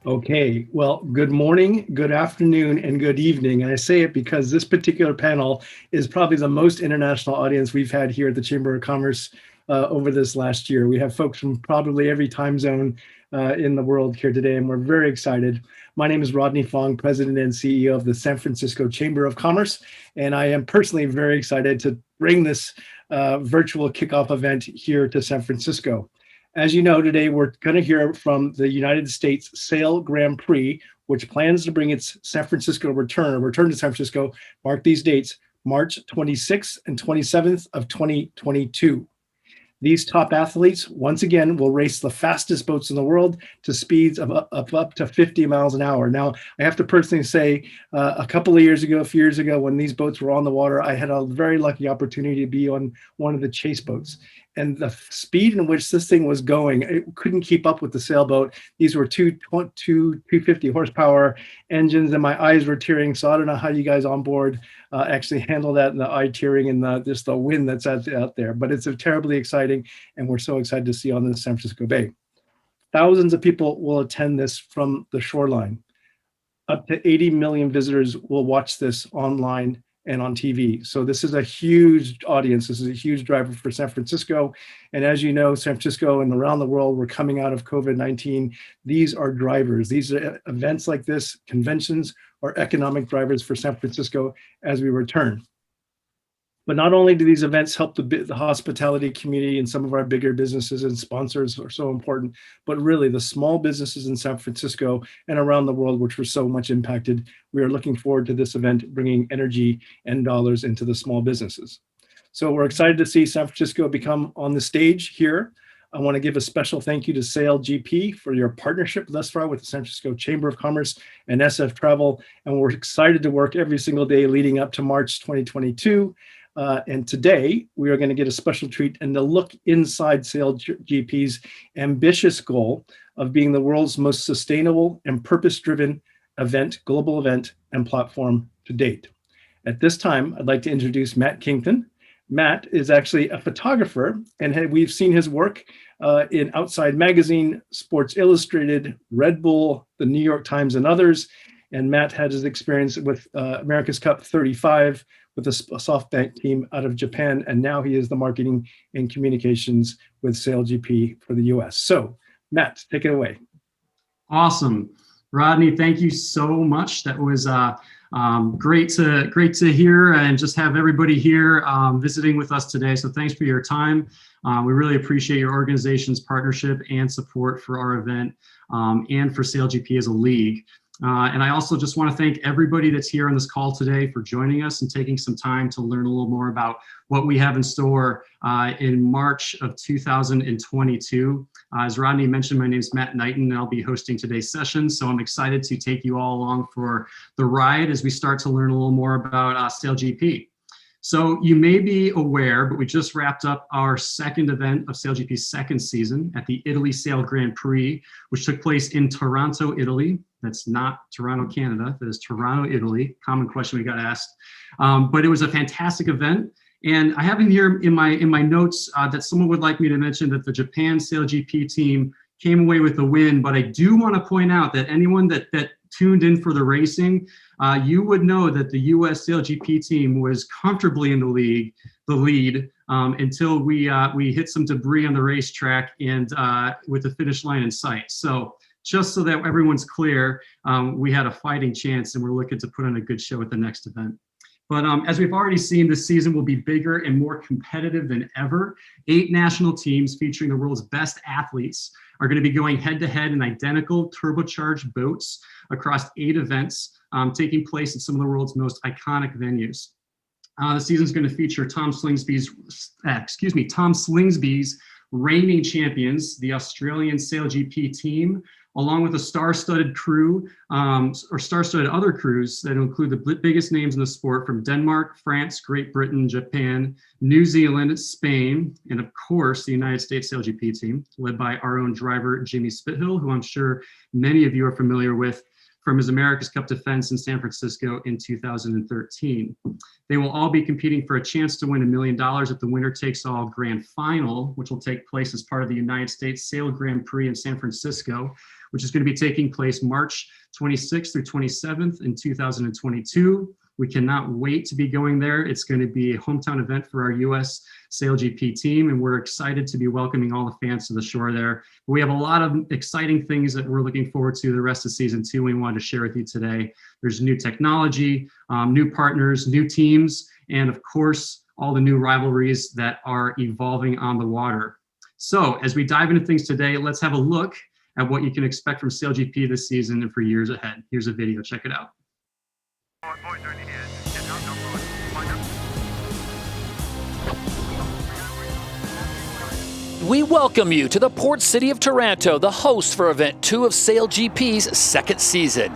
Okay, well, good morning, good afternoon, and good evening. And I say it because this particular panel is probably the most international audience we've had here at the Chamber of Commerce over this last year. We have folks from probably every time zone in the world here today, and we're very excited. My name is Rodney Fong, President and CEO of the San Francisco Chamber of Commerce, and I am personally very excited to bring this virtual kickoff event here to San Francisco. As you know, today we're going to hear from the United States Sail Grand Prix, which plans to bring its San Francisco return to San Francisco, mark these dates, March 26th and 27th of 2022. These top athletes, once again, will race the fastest boats in the world to speeds of up to 50 miles an hour. Now, I have to personally say, a few years ago, when these boats were on the water, I had a very lucky opportunity to be on one of the chase boats. And the speed in which this thing was going, it couldn't keep up with the sailboat. These were 250 horsepower engines, and my eyes were tearing. So I don't know how you guys on board actually handle that, and the eye tearing and just the wind that's out there. But it's terribly exciting, and we're so excited to see on the San Francisco Bay. Thousands of people will attend this from the shoreline. Up to 80 million visitors will watch this online and on TV. So this is a huge audience. This is a huge driver for San Francisco. And as you know, San Francisco and around the world, we're coming out of COVID-19. These are drivers. These are events like this, conventions, are economic drivers for San Francisco as we return. But not only do these events help the hospitality community and some of our bigger businesses and sponsors are so important, but really the small businesses in San Francisco and around the world, which were so much impacted, we are looking forward to this event bringing energy and dollars into the small businesses. So we're excited to see San Francisco become on the stage here. I want to give a special thank you to SailGP for your partnership thus far with the San Francisco Chamber of Commerce and SF Travel. And we're excited to work every single day leading up to March 2022. And today we are going to get a special treat and to look inside SailGP's ambitious goal of being the world's most sustainable and purpose-driven event, global event and platform to date. At this time, I'd like to introduce Matt Kington. Matt is actually a photographer, and we've seen his work in Outside Magazine, Sports Illustrated, Red Bull, the New York Times, and others. And Matt had his experience with America's Cup 35 with the SoftBank team out of Japan, and now he is the marketing and communications with SailGP for the US. So, Matt, take it away. Awesome. Rodney, thank you so much. That was great to hear and just have everybody here visiting with us today. So thanks for your time. We really appreciate your organization's partnership and support for our event and for SailGP as a league. And I also just want to thank everybody that's here on this call today for joining us and taking some time to learn a little more about what we have in store in March of 2022. As Rodney mentioned, my name is Matt Knighton, and I'll be hosting today's session. So I'm excited to take you all along for the ride as we start to learn a little more about SailGP. So you may be aware, but we just wrapped up our second event of SailGP's second season at the Italy Sail Grand Prix, which took place in Taranto, Italy. That's not Toronto, Canada. That is Toronto, Italy. Common question we got asked. But it was a fantastic event. And I have in here in my notes that someone would like me to mention that the Japan SailGP team came away with the win. But I do want to point out that anyone that tuned in for the racing, you would know that the US SailGP team was comfortably in the lead until we hit some debris on the racetrack and with the finish line in sight. So just so that everyone's clear, we had a fighting chance and we're looking to put on a good show at the next event. But as we've already seen, this season will be bigger and more competitive than ever. 8 national teams featuring the world's best athletes are going to be going head-to-head in identical turbocharged boats across 8 events taking place at some of the world's most iconic venues. The season's going to feature Tom Slingsby's reigning champions, the Australian SailGP team, along with a star-studded crew or star-studded other crews that include the biggest names in the sport from Denmark, France, Great Britain, Japan, New Zealand, Spain, and of course, the United States SailGP team, led by our own driver, Jimmy Spithill, who I'm sure many of you are familiar with from his America's Cup defense in San Francisco in 2013. They will all be competing for a chance to win $1 million at the winner-takes-all grand final, which will take place as part of the United States Sail Grand Prix in San Francisco, which is going to be taking place March 26th through 27th in 2022. We cannot wait to be going there. It's going to be a hometown event for our US SailGP team, and we're excited to be welcoming all the fans to the shore there. We have a lot of exciting things that we're looking forward to the rest of season 2 we wanted to share with you today. There's new technology, new partners, new teams, and of course, all the new rivalries that are evolving on the water. So as we dive into things today, let's have a look at what you can expect from SailGP this season and for years ahead. Here's a video, check it out. We welcome you to the port city of Taranto, the host for Event 2 of SailGP's second season.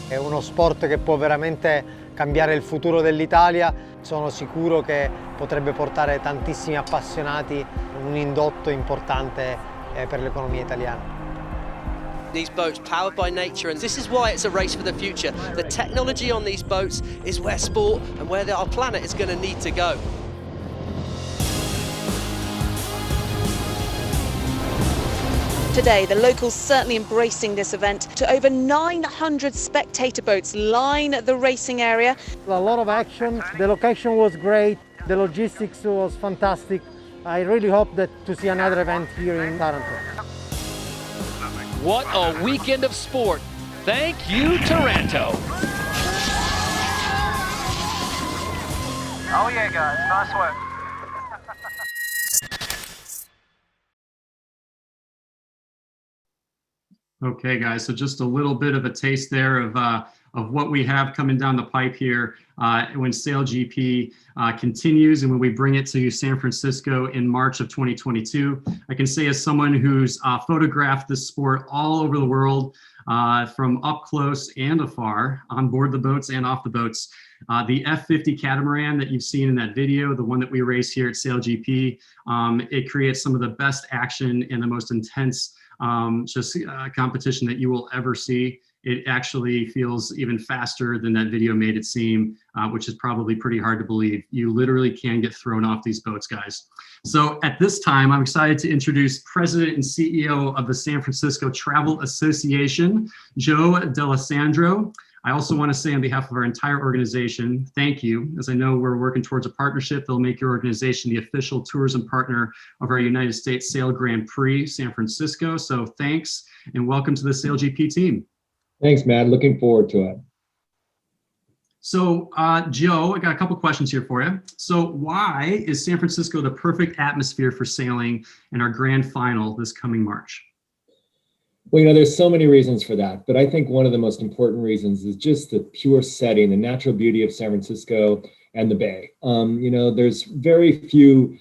È uno sport che può veramente cambiare il futuro dell'Italia. Sono sicuro che potrebbe portare tantissimi appassionati, un indotto importante per l'economia italiana. These boats powered by nature, and this is why it's a race for the future. The technology on these boats is where sport and where our planet is going to need to go. Today, the locals certainly embracing this event. To over 900 spectator boats line the racing area. A lot of action, the location was great, the logistics was fantastic. I really hope to see another event here in Taranto. What a weekend of sport. Thank you, Taranto. Oh yeah, guys, nice work. Okay, guys, so just a little bit of a taste there of what we have coming down the pipe here when SailGP continues and when we bring it to San Francisco in March of 2022. I can say as someone who's photographed this sport all over the world from up close and afar, on board the boats and off the boats, the F50 catamaran that you've seen in that video, the one that we race here at SailGP, it creates some of the best action and the most intense competition that you will ever see. It actually feels even faster than that video made it seem, which is probably pretty hard to believe. You literally can get thrown off these boats, guys. So at this time, I'm excited to introduce President and CEO of the San Francisco Travel Association, Joe Delasandro. I also want to say on behalf of our entire organization, thank you, as I know we're working towards a partnership that'll make your organization the official tourism partner of our United States Sail Grand Prix San Francisco. So thanks and welcome to the SailGP team. Thanks, Matt. Looking forward to it. So Joe, I got a couple questions here for you. So why is San Francisco the perfect atmosphere for sailing in our grand final this coming March? Well, there's so many reasons for that, but I think one of the most important reasons is just the pure setting, the natural beauty of San Francisco and the Bay. There's very few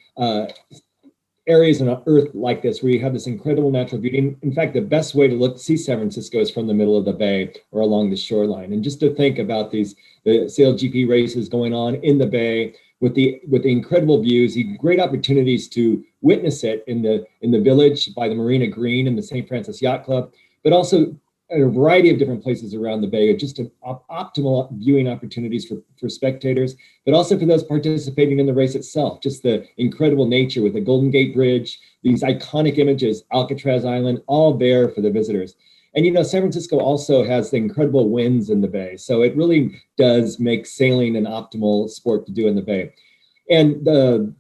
areas on Earth like this where you have this incredible natural beauty. In fact, the best way to see San Francisco is from the middle of the bay or along the shoreline. And just to think about the SailGP races going on in the bay with the incredible views, the great opportunities to witness it in the village by the Marina Green and the St. Francis Yacht Club, but also a variety of different places around the bay, just optimal viewing opportunities for spectators, but also for those participating in the race itself. Just the incredible nature with the Golden Gate Bridge, these iconic images, Alcatraz Island, all there for the visitors. And San Francisco also has the incredible winds in the bay. So it really does make sailing an optimal sport to do in the bay. And the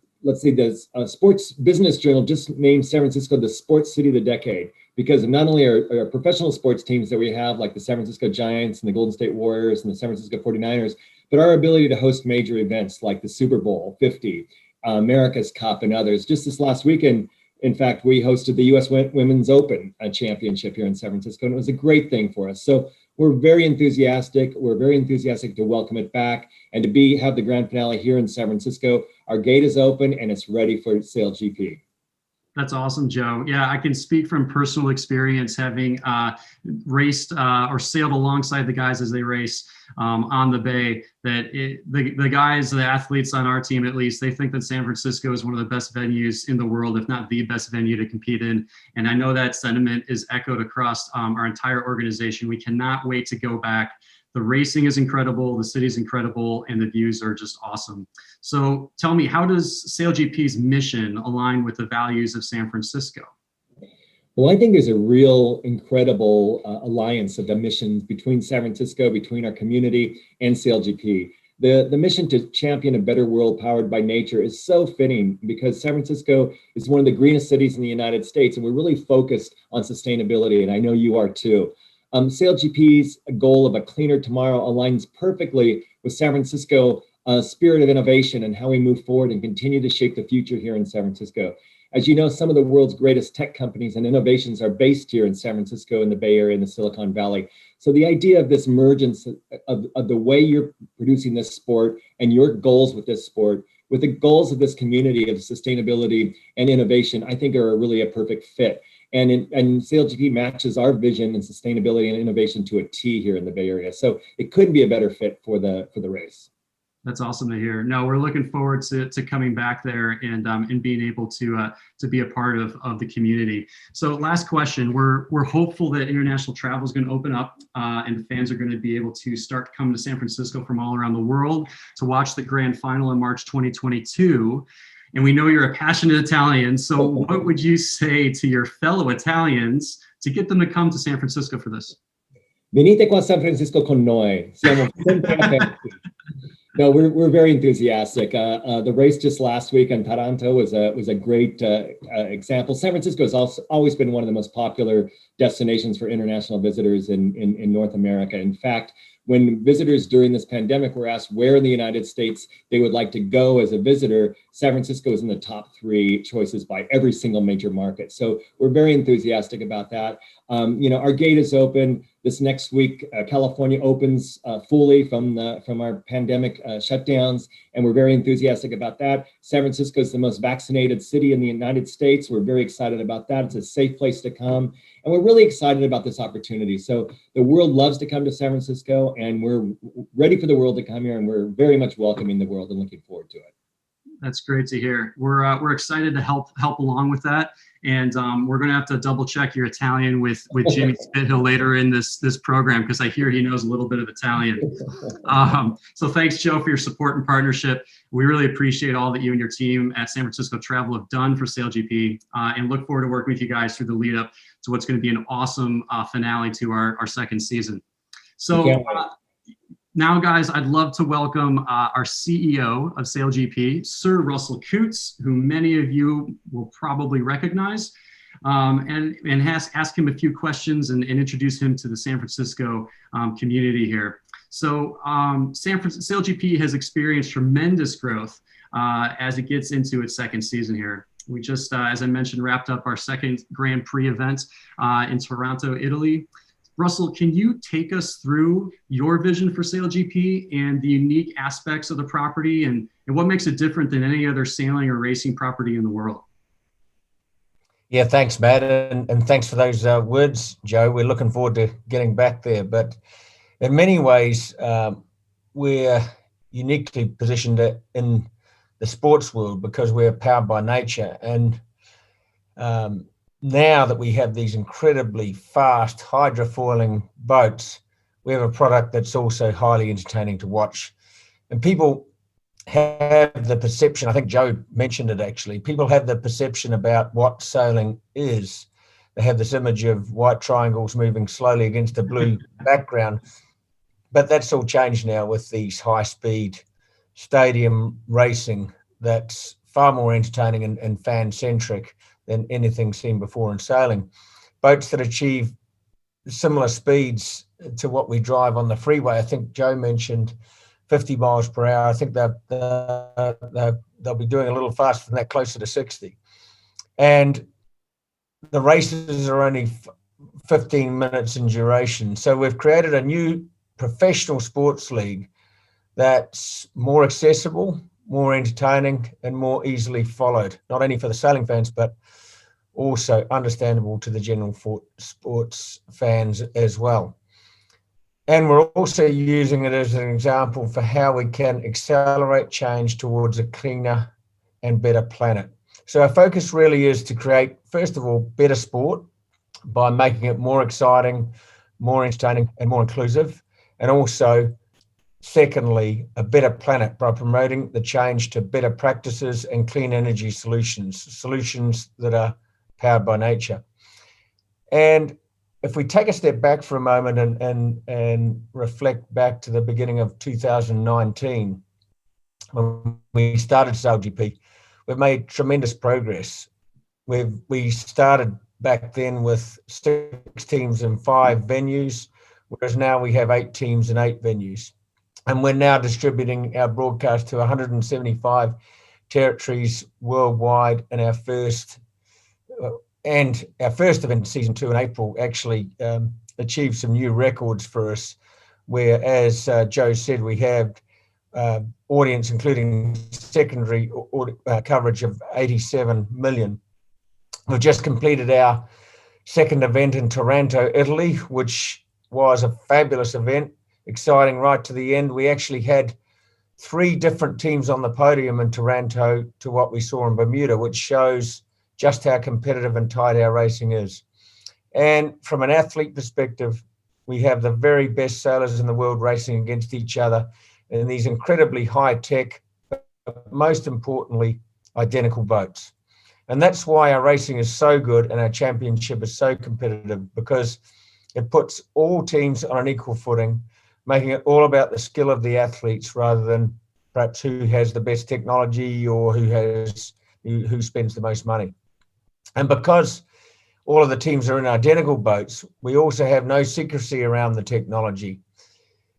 Sports Business Journal just named San Francisco the Sports City of the Decade, because not only are professional sports teams that we have, like the San Francisco Giants and the Golden State Warriors and the San Francisco 49ers, but our ability to host major events like the Super Bowl 50, America's Cup, and others. Just this last weekend, in fact, we hosted the U.S. Women's Open Championship here in San Francisco, and it was a great thing for us. So we're very enthusiastic. We're very enthusiastic to welcome it back and to have the grand finale here in San Francisco. Our gate is open and it's ready for SailGP. That's awesome, Joe. Yeah, I can speak from personal experience, having raced or sailed alongside the guys as they race on the bay, that the guys, the athletes on our team at least, they think that San Francisco is one of the best venues in the world, if not the best venue to compete in. And I know that sentiment is echoed across our entire organization. We cannot wait to go back The racing is incredible, the city's incredible, and the views are just awesome. So tell me, how does SailGP's mission align with the values of San Francisco? Well, I think there's a real incredible alliance of the missions between San Francisco, between our community and SailGP. The mission to champion a better world powered by nature is so fitting because San Francisco is one of the greenest cities in the United States, and we're really focused on sustainability, and I know you are too. SailGP's goal of a cleaner tomorrow aligns perfectly with San Francisco spirit of innovation and how we move forward and continue to shape the future here in San Francisco. As you know, some of the world's greatest tech companies and innovations are based here in San Francisco, in the Bay Area, in the Silicon Valley. So the idea of this mergence of the way you're producing this sport and your goals with this sport, with the goals of this community of sustainability and innovation, I think are really a perfect fit. And SailGP matches our vision and sustainability and innovation to a T here in the Bay Area. So it couldn't be a better fit for the race. That's awesome to hear. No, we're looking forward to coming back there and being able to be a part of the community. So last question, we're hopeful that international travel is going to open up and the fans are going to be able to start coming to San Francisco from all around the world to watch the grand final in March 2022. And we know you're a passionate Italian. So what would you say to your fellow Italians to get them to come to San Francisco for this? Venite qua San Francisco con noi. Siamo sempre aperti. No, we're very enthusiastic. The race just last week in Taranto was a great example. San Francisco has also always been one of the most popular destinations for international visitors in North America. In fact, when visitors during this pandemic were asked where in the United States they would like to go as a visitor, San Francisco is in the top 3 choices by every single major market. So we're very enthusiastic about that. Our gate is open. This next week, California opens fully from our pandemic shutdowns, and we're very enthusiastic about that. San Francisco is the most vaccinated city in the United States. We're very excited about that. It's a safe place to come, and we're really excited about this opportunity. So the world loves to come to San Francisco, and we're ready for the world to come here, and we're very much welcoming the world and looking forward to it. That's great to hear. We're excited to help along with that, and we're going to have to double check your Italian with Jimmy Spithill later in this program because I hear he knows a little bit of Italian. So thanks, Joe, for your support and partnership. We really appreciate all that you and your team at San Francisco Travel have done for SailGP, and look forward to working with you guys through the lead up to what's going to be an awesome finale to our second season. So. Now, guys, I'd love to welcome our CEO of SailGP, Sir Russell Coutts, who many of you will probably recognize, and ask him a few questions and introduce him to the San Francisco community here. So SailGP has experienced tremendous growth as it gets into its second season here. We just, as I mentioned, wrapped up our second Grand Prix event in Taranto, Italy. Russell, can you take us through your vision for SailGP and the unique aspects of the property and what makes it different than any other sailing or racing property in the world? Yeah, thanks, Matt, and thanks for those words, Joe. We're looking forward to getting back there. But in many ways, we're uniquely positioned in the sports world because we're powered by nature. And now that we have these incredibly fast hydrofoiling boats, we have a product that's also highly entertaining to watch. And people have the perception, I think Joe mentioned it actually, people have the perception about what sailing is. They have this image of white triangles moving slowly against a blue background. But that's all changed now with these high-speed stadium racing that's far more entertaining and fan-centric than anything seen before in sailing. Boats that achieve similar speeds to what we drive on the freeway. I think Joe mentioned 50 miles per hour. I think they'll be doing a little faster than that, closer to 60. And the races are only 15 minutes in duration. So we've created a new professional sports league that's more accessible, more entertaining, and more easily followed, not only for the sailing fans, but also understandable to the general sports fans as well. And we're also using it as an example for how we can accelerate change towards a cleaner and better planet. So our focus really is to create, first of all, better sport by making it more exciting, more entertaining, and more inclusive. and also, secondly, a better planet by promoting the change to better practices and clean energy solutions that are powered by nature. And if we take a step back for a moment and reflect back to the beginning of 2019, when we started SailGP, we've made tremendous progress. We started back then with 6 teams in 5 venues, whereas now we have 8 teams in 8 venues. And we're now distributing our broadcast to 175 territories worldwide, and our first event, season 2 in April, actually achieved some new records for us, where, as Joe said, we have audience, including secondary coverage of 87 million. We've just completed our second event in Taranto, Italy, which was a fabulous event, exciting right to the end. We actually had 3 different teams on the podium in Taranto to what we saw in Bermuda, which shows just how competitive and tight our racing is. And from an athlete perspective, we have the very best sailors in the world racing against each other in these incredibly high-tech, but most importantly, identical boats. And that's why our racing is so good and our championship is so competitive, because it puts all teams on an equal footing, making it all about the skill of the athletes rather than perhaps who has the best technology or who spends the most money. And because all of the teams are in identical boats, we also have no secrecy around the technology.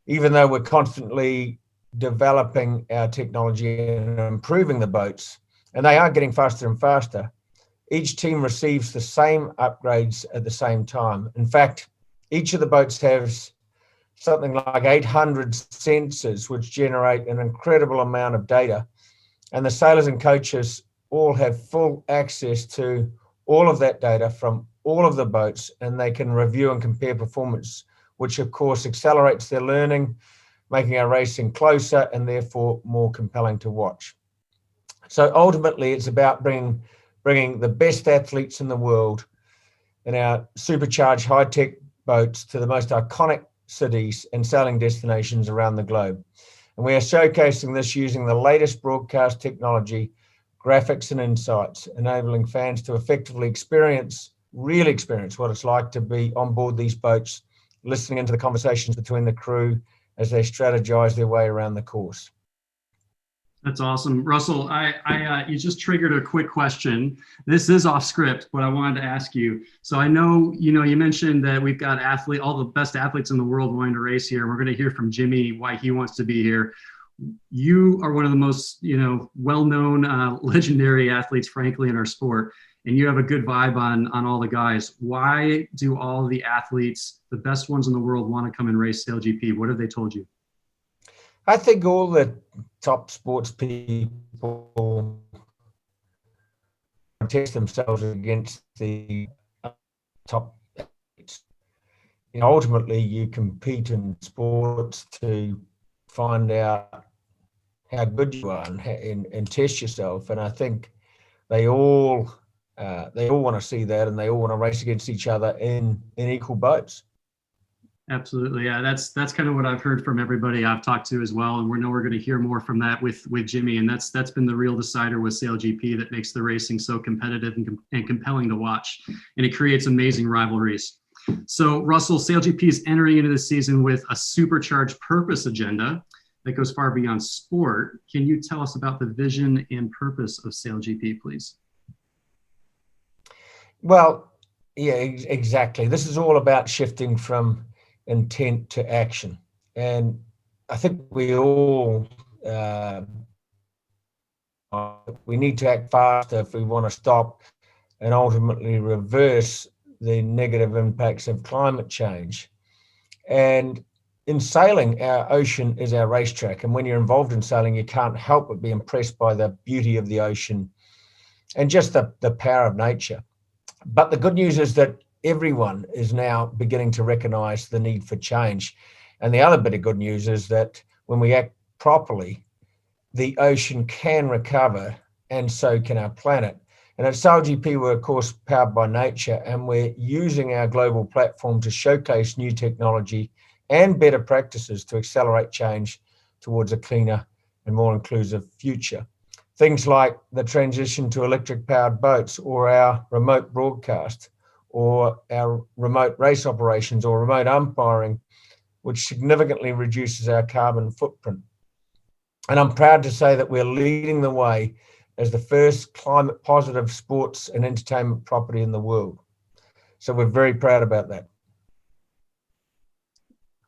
Even though we're constantly developing our technology and improving the boats, and they are getting faster and faster, each team receives the same upgrades at the same time. In fact, each of the boats has something like 800 sensors, which generate an incredible amount of data. And the sailors and coaches all have full access to all of that data from all of the boats, and they can review and compare performance, which of course accelerates their learning, making our racing closer and therefore more compelling to watch. So ultimately, it's about bringing the best athletes in the world in our supercharged high-tech boats to the most iconic cities and sailing destinations around the globe. And we are showcasing this using the latest broadcast technology, graphics and insights, enabling fans to effectively really experience what it's like to be on board these boats, listening into the conversations between the crew as they strategize their way around the course. That's awesome. Russell, you just triggered a quick question. This is off script, but I wanted to ask you. So I know, you mentioned that we've got all the best athletes in the world wanting to race here. We're going to hear from Jimmy why he wants to be here. You are one of the most, well-known, legendary athletes, frankly, in our sport, and you have a good vibe on all the guys. Why do all the athletes, the best ones in the world, want to come and race SailGP? What have they told you? I think all the top sports people test themselves against the top athletes. Ultimately, you compete in sports to find out how good you are and test yourself. And I think they all want to see that, and they all want to race against each other in equal boats. Absolutely. Yeah, that's kind of what I've heard from everybody I've talked to as well. And we're going to hear more from that with Jimmy. And that's been the real decider with SailGP that makes the racing so competitive and compelling to watch. And it creates amazing rivalries. So Russell, SailGP is entering into the season with a supercharged purpose agenda that goes far beyond sport. Can you tell us about the vision and purpose of SailGP, please? Well, yeah, exactly. This is all about shifting from intent to action. And I think we all, we need to act faster if we want to stop and ultimately reverse the negative impacts of climate change. And in sailing, our ocean is our racetrack. And when you're involved in sailing, you can't help but be impressed by the beauty of the ocean and just the power of nature. But the good news is that everyone is now beginning to recognize the need for change. And the other bit of good news is that when we act properly, the ocean can recover, and so can our planet. And at SailGP, we're of course powered by nature, and we're using our global platform to showcase new technology and better practices to accelerate change towards a cleaner and more inclusive future. Things like the transition to electric-powered boats, or our remote broadcast, or our remote race operations, or remote umpiring, which significantly reduces our carbon footprint. And I'm proud to say that we're leading the way as the first climate positive sports and entertainment property in the world. So we're very proud about that.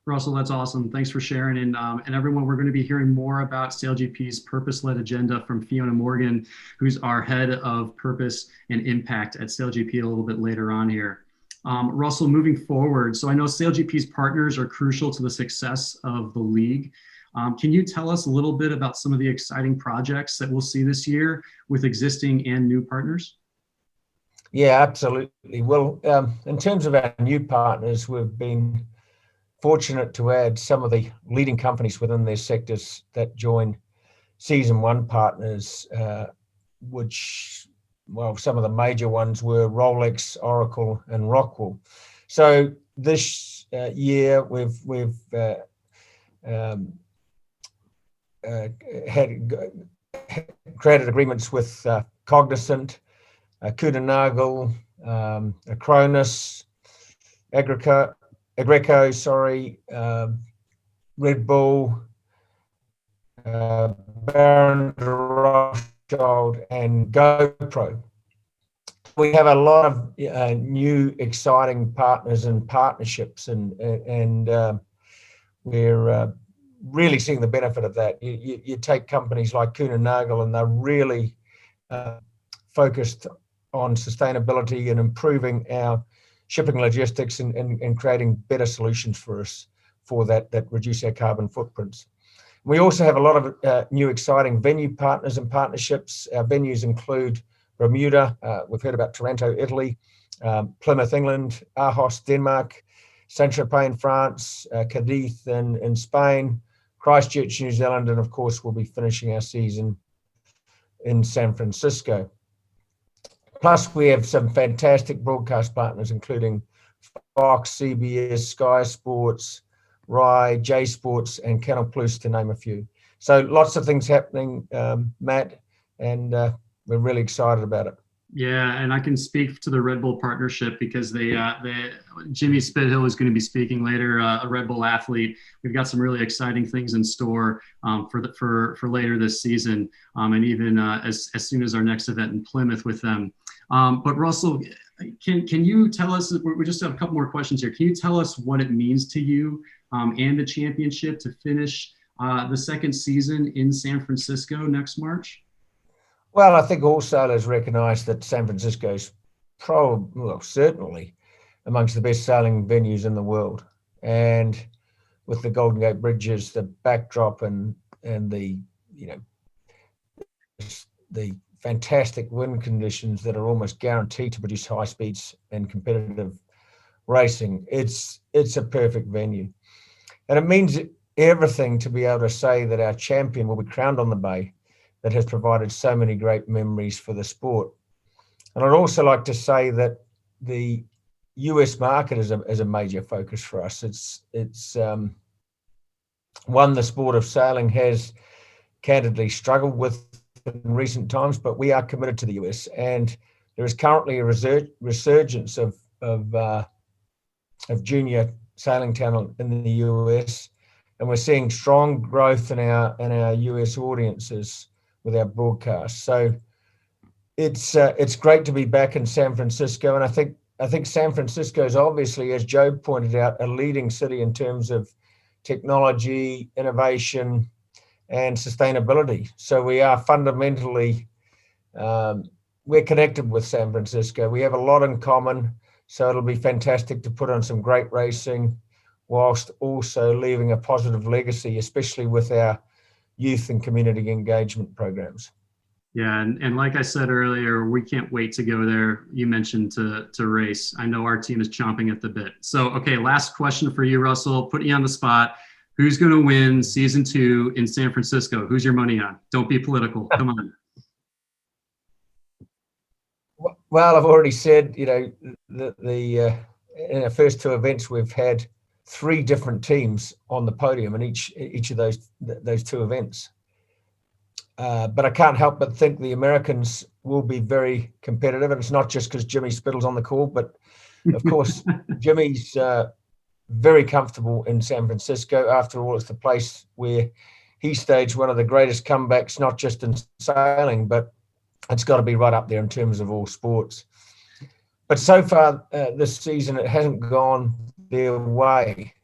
Russell, that's awesome. Thanks for sharing. And everyone, we're going to be hearing more about SailGP's purpose-led agenda from Fiona Morgan, who's our head of purpose and impact at SailGP a little bit later on here. Russell, moving forward, so I know SailGP's partners are crucial to the success of the league. Can you tell us a little bit about some of the exciting projects that we'll see this year with existing and new partners? Yeah, absolutely. Well, in terms of our new partners, we've been fortunate to add some of the leading companies within their sectors that join Season 1 partners, which, well, some of the major ones were Rolex, Oracle, and Rockwell. So this year we've created agreements with Cognizant, Cootes, Acronis, Agreco, Red Bull, Baron Rothschild, and GoPro. We have a lot of new exciting partners and partnerships, and we're really seeing the benefit of that. You take companies like Kuehne + Nagel, and they're really focused on sustainability and improving our shipping logistics and creating better solutions for us for that reduce our carbon footprints. We also have a lot of new exciting venue partners and partnerships. Our venues include Bermuda, we've heard about Taranto, Italy, Plymouth, England, Aarhus, Denmark, Saint-Tropez in France, Cadiz in Spain, Christchurch, New Zealand, and of course we'll be finishing our season in San Francisco. Plus, we have some fantastic broadcast partners, including Fox, CBS, Sky Sports, Ryze, J Sports, and Canal Plus, to name a few. So lots of things happening, Matt, and we're really excited about it. Yeah, and I can speak to the Red Bull partnership because Jimmy Spithill is going to be speaking later, a Red Bull athlete. We've got some really exciting things in store for later this season, and even as soon as our next event in Plymouth with them. But Russell, can you tell us? We just have a couple more questions here. Can you tell us what it means to you and the championship to finish the second season in San Francisco next March? Well, I think all sailors recognise that San Francisco is certainly amongst the best sailing venues in the world, and with the Golden Gate bridges, the backdrop, and the the fantastic wind conditions that are almost guaranteed to produce high speeds and competitive racing, it's a perfect venue, and it means everything to be able to say that our champion will be crowned on the bay that has provided so many great memories for the sport. And I'd also like to say that the US market is a major focus for us. It's one the sport of sailing has candidly struggled with in recent times, but we are committed to the US, and there is currently a resurgence of junior sailing talent in the US, and we're seeing strong growth in our US audiences with our broadcast. So it's great to be back in San Francisco, and I think San Francisco is obviously, as Joe pointed out, a leading city in terms of technology, innovation, and sustainability. So we are fundamentally we're connected with San Francisco. We have a lot in common, so it'll be fantastic to put on some great racing whilst also leaving a positive legacy, especially with our youth and community engagement programs. Yeah, and like I said earlier, we can't wait to go there. You mentioned to race. I know our team is chomping at the bit. So, okay, last question for you, Russell. Put you on the spot. Who's going to win season 2 in San Francisco? Who's your money on? Don't be political. Come on. Well, I've already said, in our first 2 events, we've had 3 different teams on the podium in each of those 2 events. But I can't help but think the Americans will be very competitive, and it's not just because Jimmy Spittill's on the call, but of course Jimmy's very comfortable in San Francisco. After all, it's the place where he staged one of the greatest comebacks, not just in sailing, but it's got to be right up there in terms of all sports. But so far this season, it hasn't gone their way.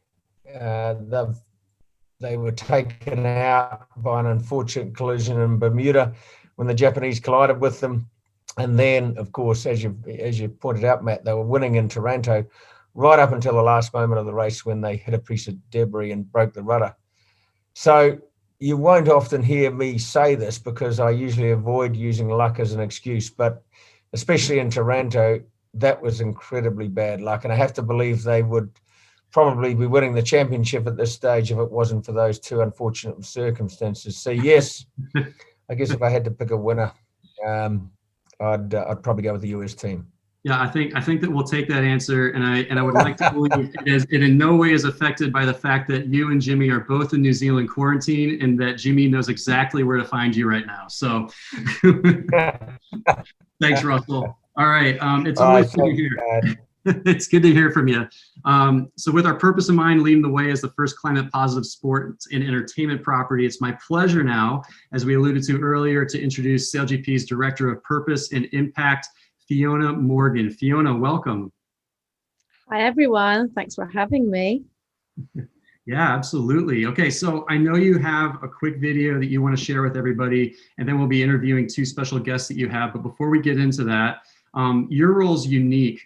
They were taken out by an unfortunate collision in Bermuda when the Japanese collided with them. And then, of course, as you pointed out, Matt, they were winning in Taranto right up until the last moment of the race when they hit a piece of debris and broke the rudder. So you won't often hear me say this because I usually avoid using luck as an excuse, but especially in Taranto, that was incredibly bad luck. And I have to believe they would probably be winning the championship at this stage if it wasn't for those 2 unfortunate circumstances. So yes, I guess if I had to pick a winner, I'd probably go with the US team. Yeah, I think that we'll take that answer, and I would like to believe it in no way is affected by the fact that you and Jimmy are both in New Zealand quarantine, and that Jimmy knows exactly where to find you right now. So, thanks, Russell. All right, it's always good to hear. It's good to hear from you. So, with our purpose in mind, leading the way as the first climate positive sports and entertainment property, it's my pleasure now, as we alluded to earlier, to introduce SailGP's Director of Purpose and Impact, Fiona Morgan. Fiona, welcome. Hi, everyone. Thanks for having me. Yeah, absolutely. Okay, so I know you have a quick video that you want to share with everybody, and then we'll be interviewing 2 special guests that you have. But before we get into that, your role is unique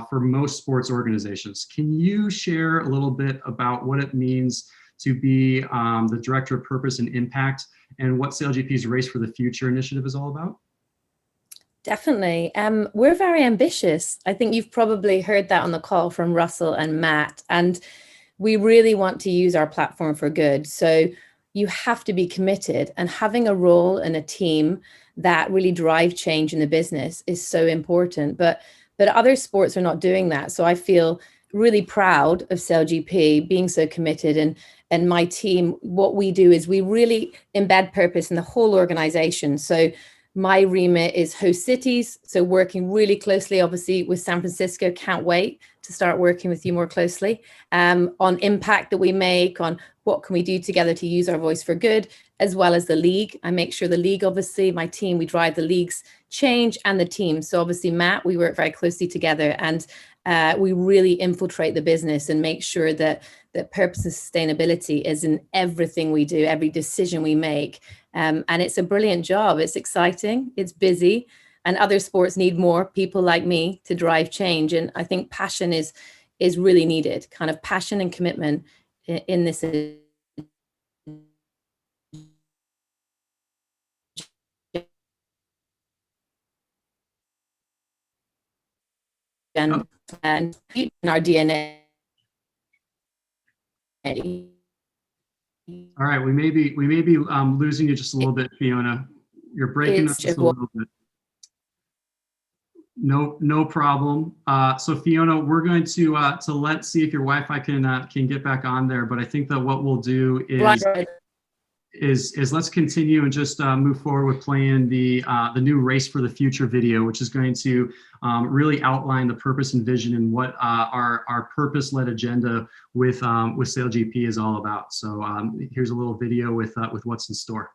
for most sports organizations. Can you share a little bit about what it means to be the Director of Purpose and Impact, and what SailGP's Race for the Future initiative is all about? Definitely. We're very ambitious. I think you've probably heard that on the call from Russell and Matt, and we really want to use our platform for good. So you have to be committed, and having a role in a team that really drive change in the business is so important. But other sports are not doing that. So I feel really proud of SailGP being so committed, and my team. What we do is we really embed purpose in the whole organization. So my remit is host cities, so working really closely, obviously, with San Francisco. Can't wait to start working with you more closely on impact that we make, on what can we do together to use our voice for good, as well as the league. I make sure the league, obviously, my team, we drive the league's change and the team. So obviously, Matt, we work very closely together, and we really infiltrate the business and make sure that purpose and sustainability is in everything we do, every decision we make. And it's a brilliant job. It's exciting, it's busy, and other sports need more people like me to drive change. And I think passion is really needed, kind of passion and commitment in this. And in our DNA. All right, we may be losing you just a little bit, Fiona. You're breaking up just a little bit. No problem. So Fiona, we're going to see if your Wi-Fi can get back on there. But I think that what we'll do is let's continue and just move forward with playing the new Race for the Future video, which is going to really outline the purpose and vision and what our purpose-led agenda with SailGP is all about. So here's a little video with what's in store.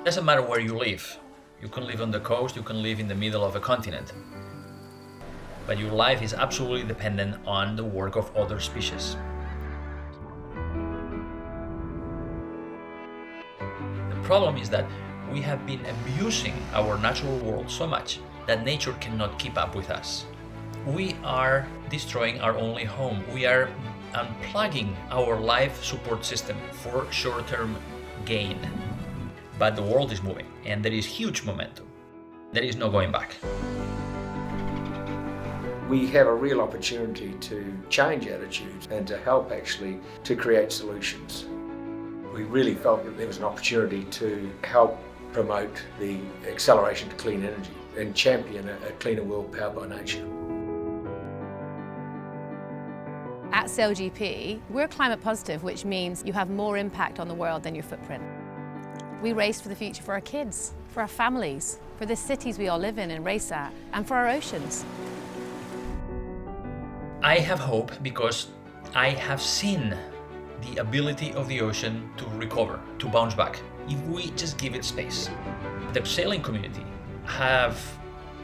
Doesn't matter where you live. You can live on the coast, you can live in the middle of a continent. But your life is absolutely dependent on the work of other species. The problem is that we have been abusing our natural world so much that nature cannot keep up with us. We are destroying our only home. We are unplugging our life support system for short-term gain. But the world is moving, and there is huge momentum. There is no going back. We have a real opportunity to change attitudes and to help actually to create solutions. We really felt that there was an opportunity to help promote the acceleration to clean energy. and champion a cleaner world powered by nature. At SailGP, we're climate positive, which means you have more impact on the world than your footprint. We race for the future for our kids, for our families, for the cities we all live in and race at, and for our oceans. I have hope because I have seen the ability of the ocean to recover, to bounce back, if we just give it space. The sailing community have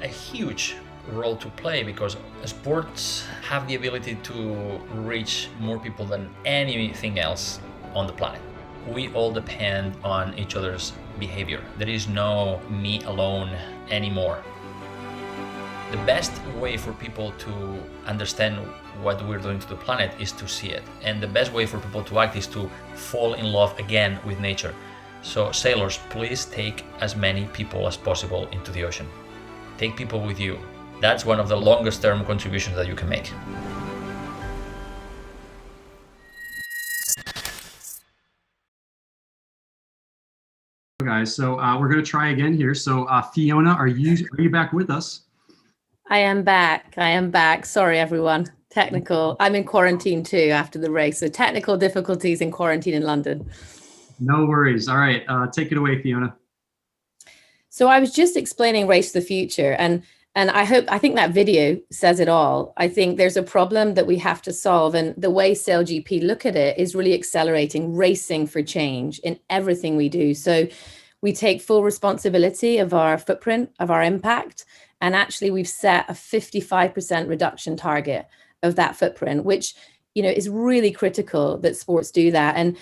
a huge role to play because sports have the ability to reach more people than anything else on the planet. We all depend on each other's behavior. There is no me alone anymore. The best way for people to understand what we're doing to the planet is to see it. And the best way for people to act is to fall in love again with nature. So sailors, please take as many people as possible into the ocean. Take people with you. That's one of the longest term contributions that you can make. Guys, so we're going to try again here. So Fiona, are you back with us? I am back. I am back. Sorry, everyone. Technical. I'm in quarantine too after the race. So technical difficulties in quarantine in London. No worries. All right. Take it away, Fiona. So I was just explaining Race to the Future, and I think that video says it all. I think there's a problem that we have to solve, and the way SailGP look at it is really accelerating racing for change in everything we do. So we take full responsibility of our footprint, of our impact, and actually we've set a 55% reduction target of that footprint, which, you know, is really critical that sports do that. And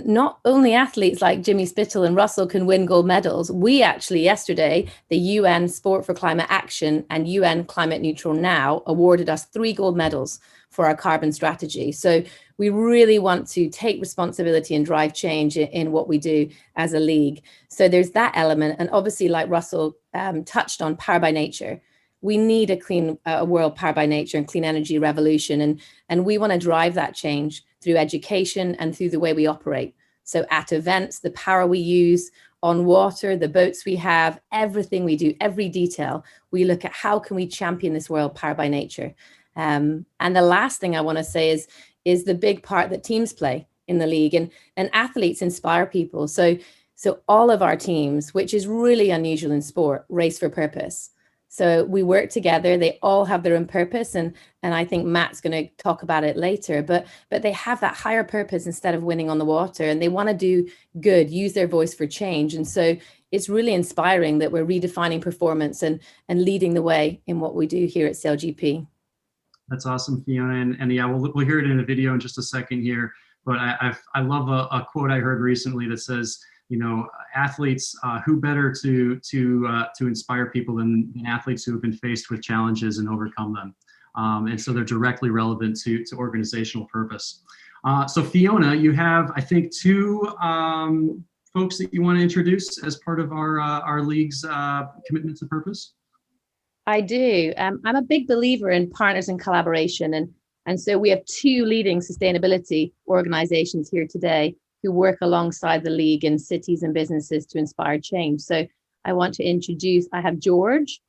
not only athletes like Jimmy Spithill and Russell can win gold medals. We actually yesterday, the UN Sport for Climate Action and UN Climate Neutral Now awarded us 3 gold medals for our carbon strategy. So we really want to take responsibility and drive change in what we do as a league. So there's that element. And obviously, like Russell touched on, power by nature. We need a clean world powered by nature and clean energy revolution. And we want to drive that change through education and through the way we operate. So at events, the power we use on water, the boats we have, everything we do, every detail, we look at how can we champion this world powered by nature. And the last thing I want to say is the big part that teams play in the league, and athletes inspire people. So all of our teams, which is really unusual in sport, race for purpose. So we work together, they all have their own purpose, and I think Matt's going to talk about it later, but they have that higher purpose instead of winning on the water, and they want to do good, use their voice for change. And so it's really inspiring that we're redefining performance and leading the way in what we do here at SailGP. That's awesome, Fiona, and yeah, we'll hear it in the video in just a second here, but I love a quote I heard recently that says, you know, athletes, who better to inspire people than athletes who have been faced with challenges and overcome them. And so they're directly relevant to organizational purpose. So Fiona, you have, I think, 2 folks that you want to introduce as part of our league's commitment to purpose. I do. I'm a big believer in partners and collaboration. And so we have 2 leading sustainability organizations here today who work alongside the league in cities and businesses to inspire change. So I want to introduce, I have George,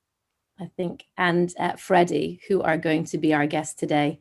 I think, and Freddie, who are going to be our guests today,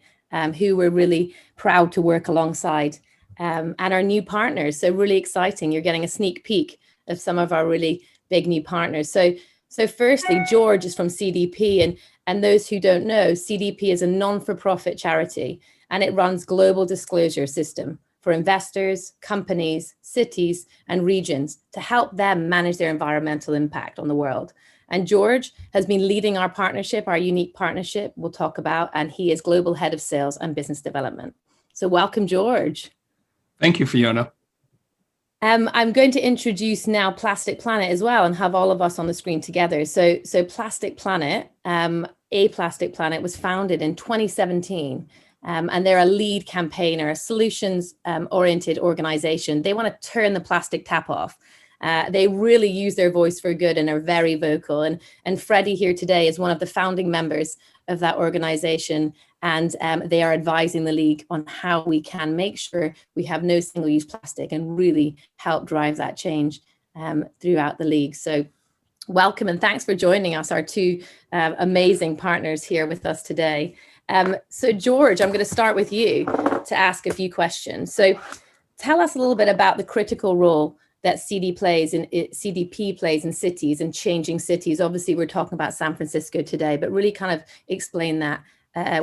who we're really proud to work alongside, and our new partners. So really exciting. You're getting a sneak peek of some of our really big new partners. So firstly, George is from CDP, and those who don't know, CDP is a non-for-profit charity, and it runs global disclosure system for investors, companies, cities, and regions to help them manage their environmental impact on the world. And George has been leading our partnership, our unique partnership we'll talk about, and he is Global Head of Sales and Business Development. So welcome, George. Thank you, Fiona. I'm going to introduce now Plastic Planet as well and have all of us on the screen together. So Plastic Planet, A Plastic Planet was founded in 2017. And they're a lead campaigner, a solutions-oriented organization. They want to turn the plastic tap off. They really use their voice for good and are very vocal. And Freddie here today is one of the founding members of that organization. And they are advising the league on how we can make sure we have no single-use plastic and really help drive that change throughout the league. So Welcome and thanks for joining us, our two amazing partners here with us today. So George, I'm going to start with you to ask a few questions. So tell us a little bit about the critical role that CDP plays in cities and changing cities. Obviously, we're talking about San Francisco today, but really kind of explain that,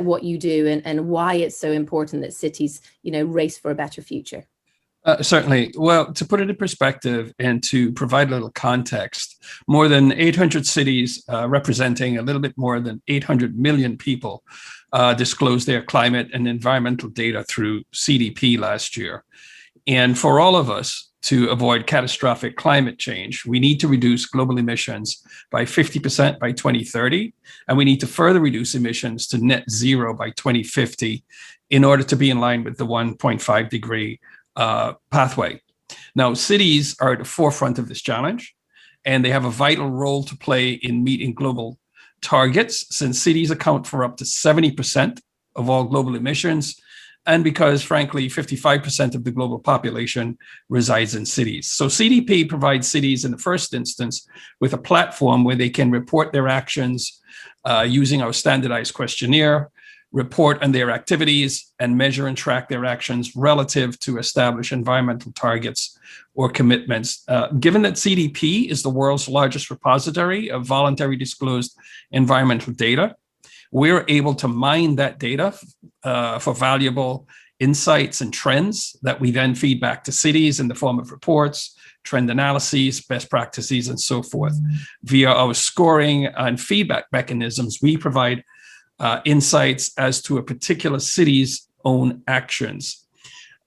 what you do and why it's so important that cities, race for a better future. Certainly. Well, to put it in perspective and to provide a little context, more than 800 cities representing a little bit more than 800 million people disclosed their climate and environmental data through CDP last year. And for all of us to avoid catastrophic climate change, we need to reduce global emissions by 50% by 2030, and we need to further reduce emissions to net zero by 2050 in order to be in line with the 1.5 degree pathway. Now, cities are at the forefront of this challenge, and they have a vital role to play in meeting global targets, since cities account for up to 70% of all global emissions, and because, frankly, 55% of the global population resides in cities. So CDP provides cities, in the first instance, with a platform where they can report their actions using our standardized questionnaire, report on their activities, and measure and track their actions relative to established environmental targets or commitments. Given that CDP is the world's largest repository of voluntary disclosed environmental data, we're able to mine that data for valuable insights and trends that we then feed back to cities in the form of reports, trend analyses, best practices, and so forth. Via our scoring and feedback mechanisms, we provide insights as to a particular city's own actions.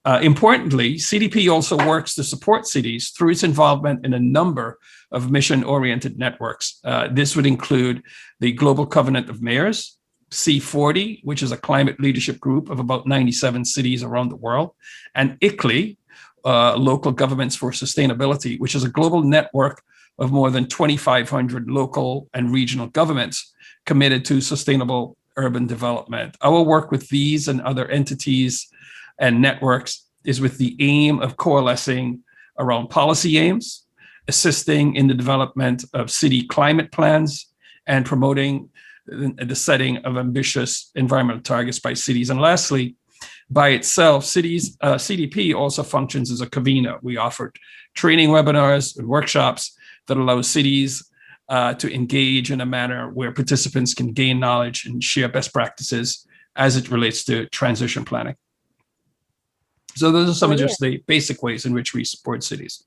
Importantly, CDP also works to support cities through its involvement in a number of mission-oriented networks. This would include the Global Covenant of Mayors, C40, which is a climate leadership group of about 97 cities around the world, and ICLEI, Local Governments for Sustainability, which is a global network of more than 2,500 local and regional governments committed to sustainable urban development. Our work with these and other entities and networks is with the aim of coalescing around policy aims, assisting in the development of city climate plans, and promoting the setting of ambitious environmental targets by cities. And lastly, by itself, CDP also functions as a convener. We offer training webinars and workshops that allow cities to engage in a manner where participants can gain knowledge and share best practices as it relates to transition planning. So those are some of just the basic ways in which we support cities.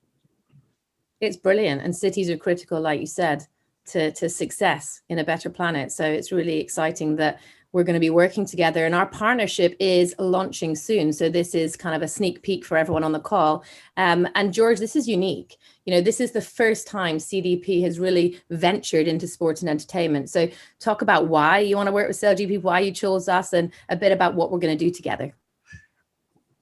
It's brilliant. And cities are critical, like you said, to success in a better planet. So it's really exciting that we're going to be working together, and our partnership is launching soon. So this is kind of a sneak peek for everyone on the call. And George, this is unique. This is the first time CDP has really ventured into sports and entertainment. So talk about why you want to work with SailGP, why you chose us, and a bit about what we're going to do together.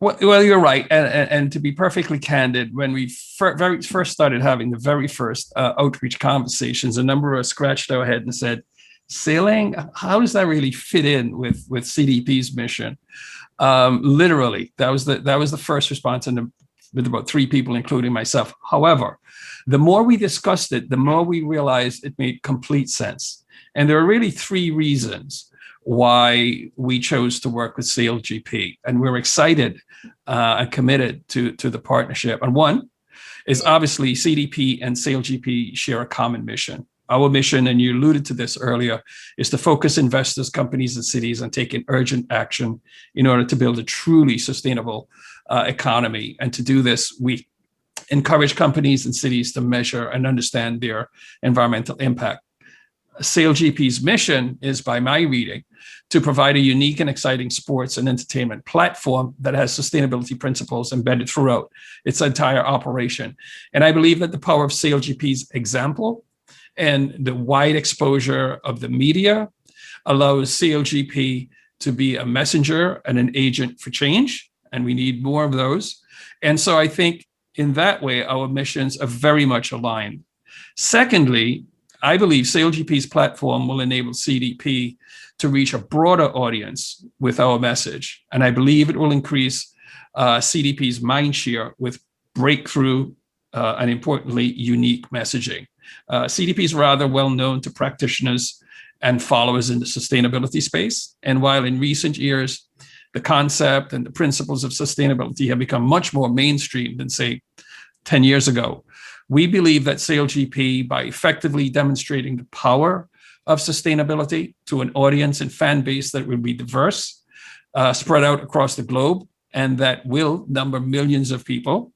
Well, you're right. And to be perfectly candid, when we first started having the very first outreach conversations, a number of us scratched our head and said, sailing, how does that really fit in with CDP's mission? Literally, that was the first response, and with about 3 people, including myself. However, the more we discussed it, the more we realized it made complete sense. And there are really 3 reasons why we chose to work with SailGP, and we're excited and committed to the partnership. And one is obviously CDP and SailGP share a common mission. Our mission, and you alluded to this earlier, is to focus investors, companies, and cities on taking urgent action in order to build a truly sustainable economy. And to do this, we encourage companies and cities to measure and understand their environmental impact. SailGP's mission is, by my reading, to provide a unique and exciting sports and entertainment platform that has sustainability principles embedded throughout its entire operation. And I believe that the power of SailGP's example and the wide exposure of the media allows SailGP to be a messenger and an agent for change, and we need more of those. And so I think in that way, our missions are very much aligned. Secondly, I believe SailGP's platform will enable CDP to reach a broader audience with our message. And I believe it will increase CDP's mindshare with breakthrough and importantly, unique messaging. CDP is rather well known to practitioners and followers in the sustainability space. And while in recent years, the concept and the principles of sustainability have become much more mainstream than, say, 10 years ago, we believe that SailGP, by effectively demonstrating the power of sustainability to an audience and fan base that will be diverse, spread out across the globe, and that will number millions of people,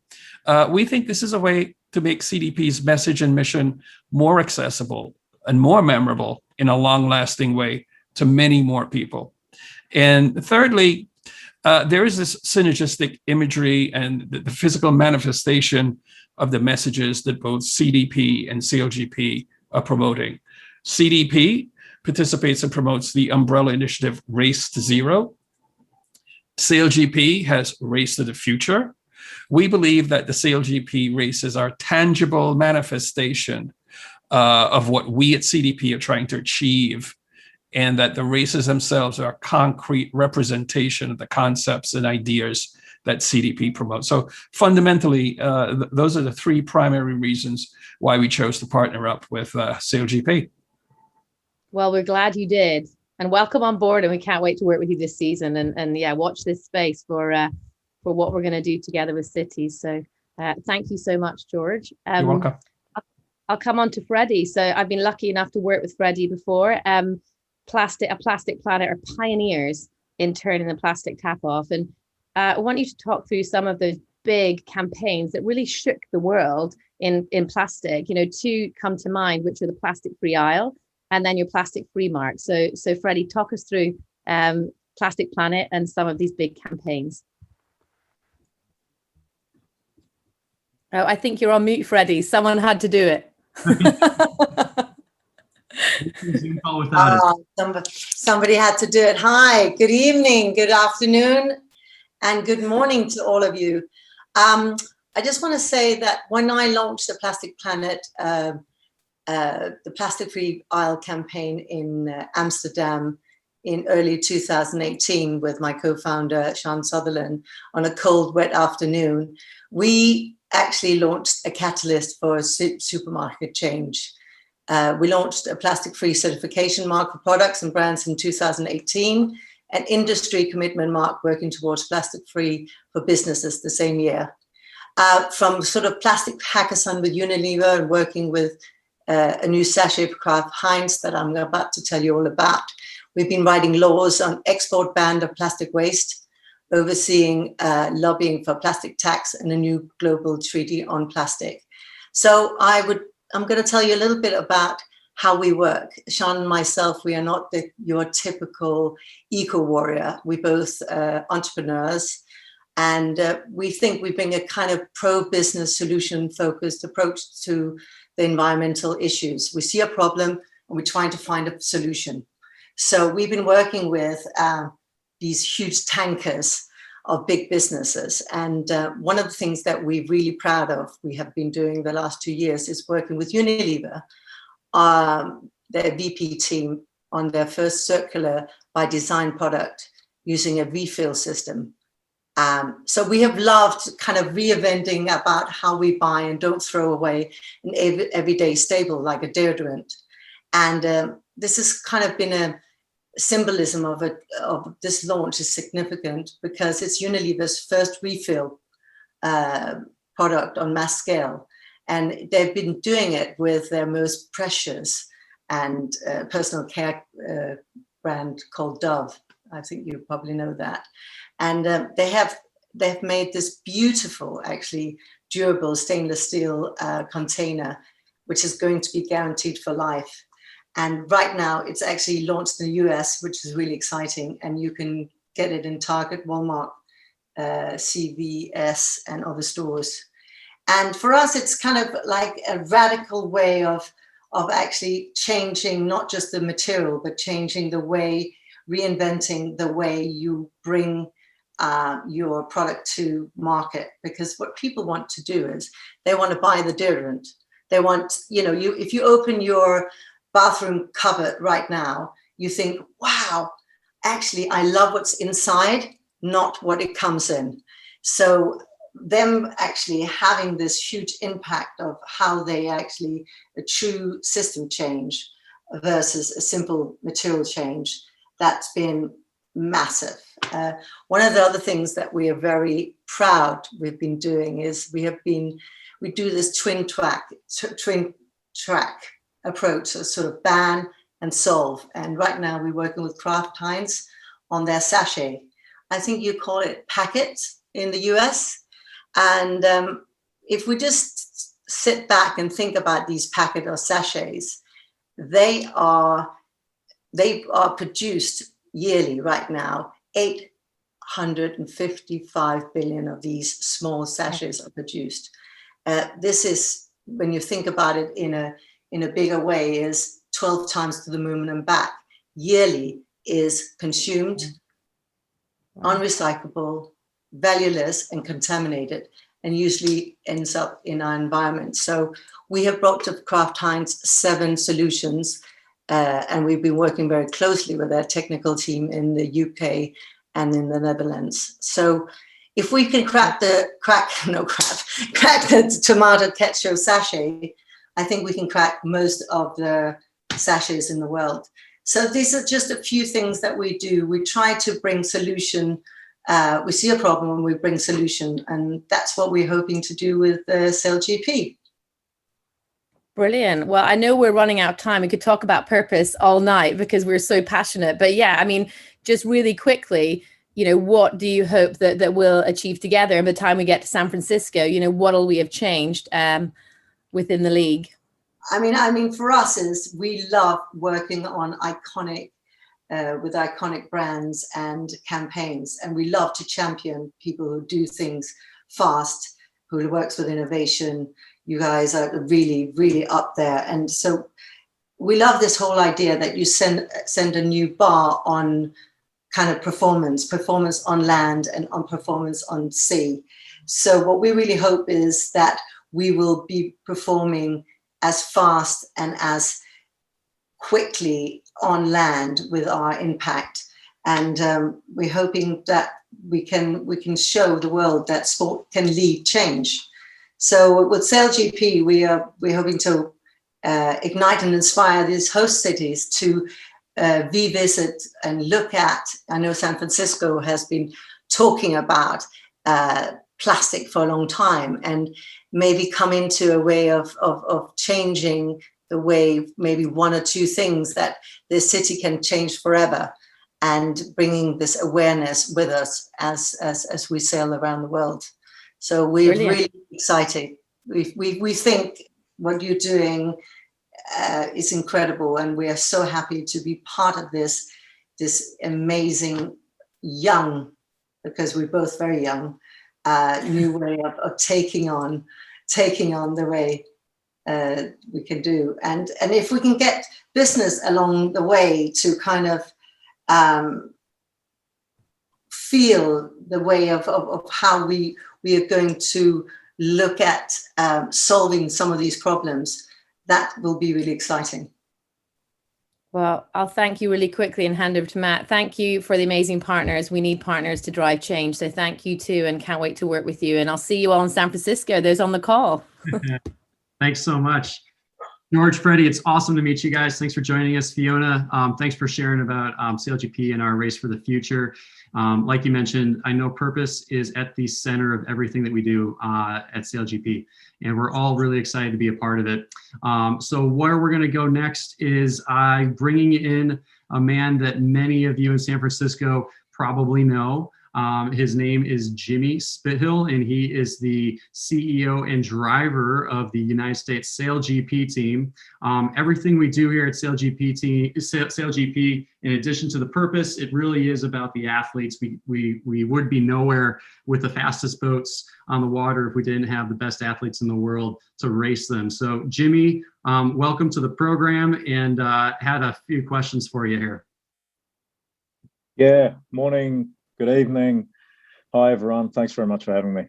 we think this is a way to make CDP's message and mission more accessible and more memorable in a long-lasting way to many more people. And thirdly, there is this synergistic imagery and the physical manifestation of the messages that both CDP and SailGP are promoting. CDP participates and promotes the umbrella initiative Race to Zero. SailGP has Race to the Future. We believe that the SailGP races are tangible manifestation of what we at CDP are trying to achieve, and that the races themselves are a concrete representation of the concepts and ideas that CDP promotes. So fundamentally, those are the three primary reasons why we chose to partner up with SailGP. Well, we're glad you did, and welcome on board, and we can't wait to work with you this season. And yeah, watch this space for what we're going to do together with cities. So thank you so much, George. You're welcome. I'll come on to Freddie. So I've been lucky enough to work with Freddie before. A Plastic Planet are pioneers in turning the plastic tap off. And I want you to talk through some of those big campaigns that really shook the world in plastic. You know, two come to mind, which are the Plastic Free Aisle and then your Plastic Free Mark. So Freddie, talk us through Plastic Planet and some of these big campaigns. Oh, I think you're on mute, Freddie. Someone had to do it. Somebody had to do it. Hi, good evening, good afternoon, and good morning to all of you. I just want to say that when I launched the Plastic Planet, the Plastic Free Aisle campaign in Amsterdam in early 2018 with my co-founder, Sean Sutherland, on a cold, wet afternoon, we actually launched a catalyst for a supermarket change. We launched a plastic-free certification mark for products and brands in 2018, an industry commitment mark working towards plastic-free for businesses the same year. From sort of plastic hackathon with Unilever and working with a new sachet for Kraft Heinz that I'm about to tell you all about, we've been writing laws on export ban of plastic waste, overseeing lobbying for plastic tax and a new global treaty on plastic. So I'm going to tell you a little bit about how we work. Sean and myself, we are not your typical eco-warrior. We're both entrepreneurs, and we think we bring a kind of pro-business solution-focused approach to the environmental issues. We see a problem and we're trying to find a solution. So we've been working with these huge tankers of big businesses. And one of the things that we're really proud of, we have been doing the last 2 years, is working with Unilever, their VP team, on their first circular by design product using a refill system. So we have loved kind of reinventing about how we buy and don't throw away an everyday staple like a deodorant. And this has kind of been a symbolism of this launch is significant because it's Unilever's first refill product on mass scale. And they've been doing it with their most precious and personal care brand called Dove. I think you probably know that. And they've made this beautiful, actually durable stainless steel container, which is going to be guaranteed for life. And right now it's actually launched in the US, which is really exciting. And you can get it in Target, Walmart, CVS, and other stores. And for us, it's kind of like a radical way of actually changing not just the material, but changing the way, reinventing the way you bring your product to market. Because what people want to do is they want to buy the deodorant. They want, if you open your bathroom cupboard right now, you think, wow, actually, I love what's inside, not what it comes in. So them actually having this huge impact of how they actually a true system change versus a simple material change, that's been massive. One of the other things that we are very proud we've been doing is we do this twin track approach, so sort of ban and solve. And right now we're working with Kraft Heinz on their sachet. I think you call it packet in the US. And if we just sit back and think about these packet or sachets, they are produced yearly right now. 855 billion of these small sachets are produced. This is, when you think about it in a bigger way, is 12 times to the moon and back. Yearly is consumed, unrecyclable, valueless, and contaminated, and usually ends up in our environment. So we have brought to Kraft Heinz 7 solutions, and we've been working very closely with their technical team in the UK and in the Netherlands. So if we can crack the tomato ketchup sachet, I think we can crack most of the sachets in the world. So these are just a few things that we do. We try to bring solution. We see a problem and we bring solution, and that's what we're hoping to do with SailGP. Brilliant. Well, I know we're running out of time. We could talk about purpose all night because we're so passionate. But yeah, I mean, just really quickly, what do you hope that we'll achieve together? And by the time we get to San Francisco, what'll we have changed within the league? I mean, for us is we love working on with iconic brands and campaigns, and we love to champion people who do things fast, who works with innovation. You guys are really, really up there, and so we love this whole idea that you send a new bar on kind of performance on land and on performance on sea. So what we really hope is that we will be performing as fast and as quickly on land with our impact, and we're hoping that we can show the world that sport can lead change. So with SailGP, we're hoping to ignite and inspire these host cities to revisit and look at. I know San Francisco has been talking about plastic for a long time, and maybe come into a way of changing the way, maybe one or two things that the city can change forever, and bringing this awareness with us as we sail around the world. So we're really excited. We think what you're doing is incredible, and we are so happy to be part of this amazing young, because we're both very young, new way of taking on the way we can do. And if we can get business along the way to kind of feel the way of how we are going to look at solving some of these problems, that will be really exciting. Well, I'll thank you really quickly and hand over to Matt. Thank you for the amazing partners. We need partners to drive change. So thank you too, and can't wait to work with you. And I'll see you all in San Francisco. Those on the call. Thanks so much. George, Freddie, it's awesome to meet you guys. Thanks for joining us. Fiona, thanks for sharing about SailGP and our race for the future. Like you mentioned, I know purpose is at the center of everything that we do at SailGP, and we're all really excited to be a part of it. So where we're going to go next is bringing in a man that many of you in San Francisco probably know. His name is Jimmy Spithill, and he is the CEO and driver of the United States SailGP team. Everything we do here at SailGP, in addition to the purpose, it really is about the athletes. We would be nowhere with the fastest boats on the water if we didn't have the best athletes in the world to race them. So Jimmy, welcome to the program, and had a few questions for you here. Yeah, morning. Good evening. Hi, everyone. Thanks very much for having me.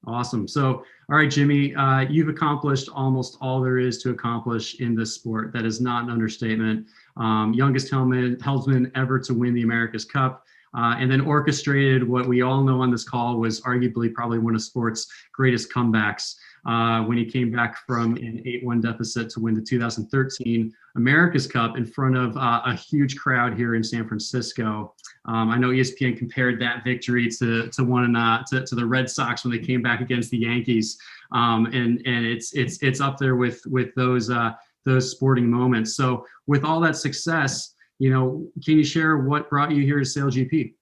Awesome. So, all right, Jimmy, you've accomplished almost all there is to accomplish in this sport. That is not an understatement. Youngest helmsman ever to win the America's Cup. and then orchestrated what we all know on this call was arguably probably one of sport's greatest comebacks when he came back from an 8-1 deficit to win the 2013 America's Cup in front of a huge crowd here in San Francisco. I know ESPN compared that victory to the Red Sox when they came back against the Yankees, and it's up there with those sporting moments. So with all that success, can you share what brought you here to SailGP?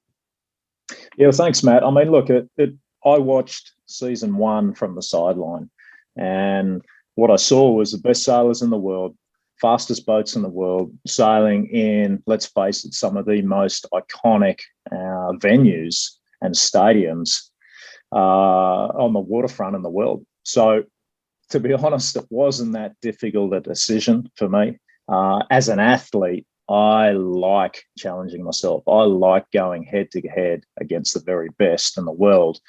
Yeah, thanks, Matt. I mean, look, I watched season 1 from the sideline, and what I saw was the best sailors in the world, fastest boats in the world, sailing in, let's face it, some of the most iconic venues and stadiums on the waterfront in the world. So, to be honest, it wasn't that difficult a decision for me. As an athlete, I like challenging myself. I like going head to head against the very best in the world.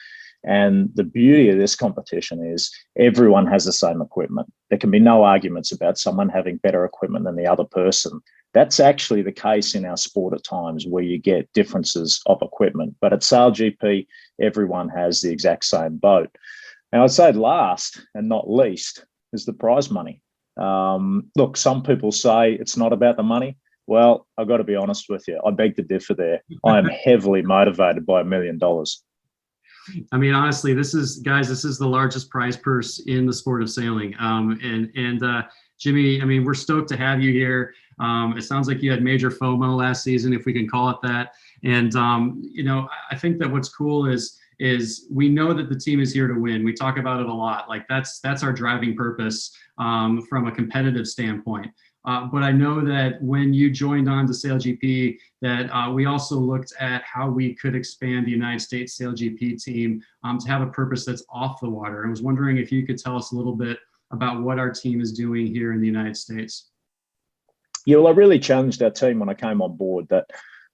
And the beauty of this competition is everyone has the same equipment. There can be no arguments about someone having better equipment than the other person. That's actually the case in our sport at times where you get differences of equipment. But at SailGP, everyone has the exact same boat. And I'd say last and not least is the prize money. Look, some people say it's not about the money. Well, I've got to be honest with you. I beg to differ there. I am heavily motivated by $1 million. I mean, honestly, this is the largest prize purse in the sport of sailing. And Jimmy, I mean, we're stoked to have you here. It sounds like you had major FOMO last season, if we can call it that. And, I think that what's cool is we know that the team is here to win. We talk about it a lot. Like that's our driving purpose from a competitive standpoint. But I know that when you joined on to SailGP, that we also looked at how we could expand the United States SailGP team to have a purpose that's off the water. I was wondering if you could tell us a little bit about what our team is doing here in the United States. Yeah, well, I really challenged our team when I came on board that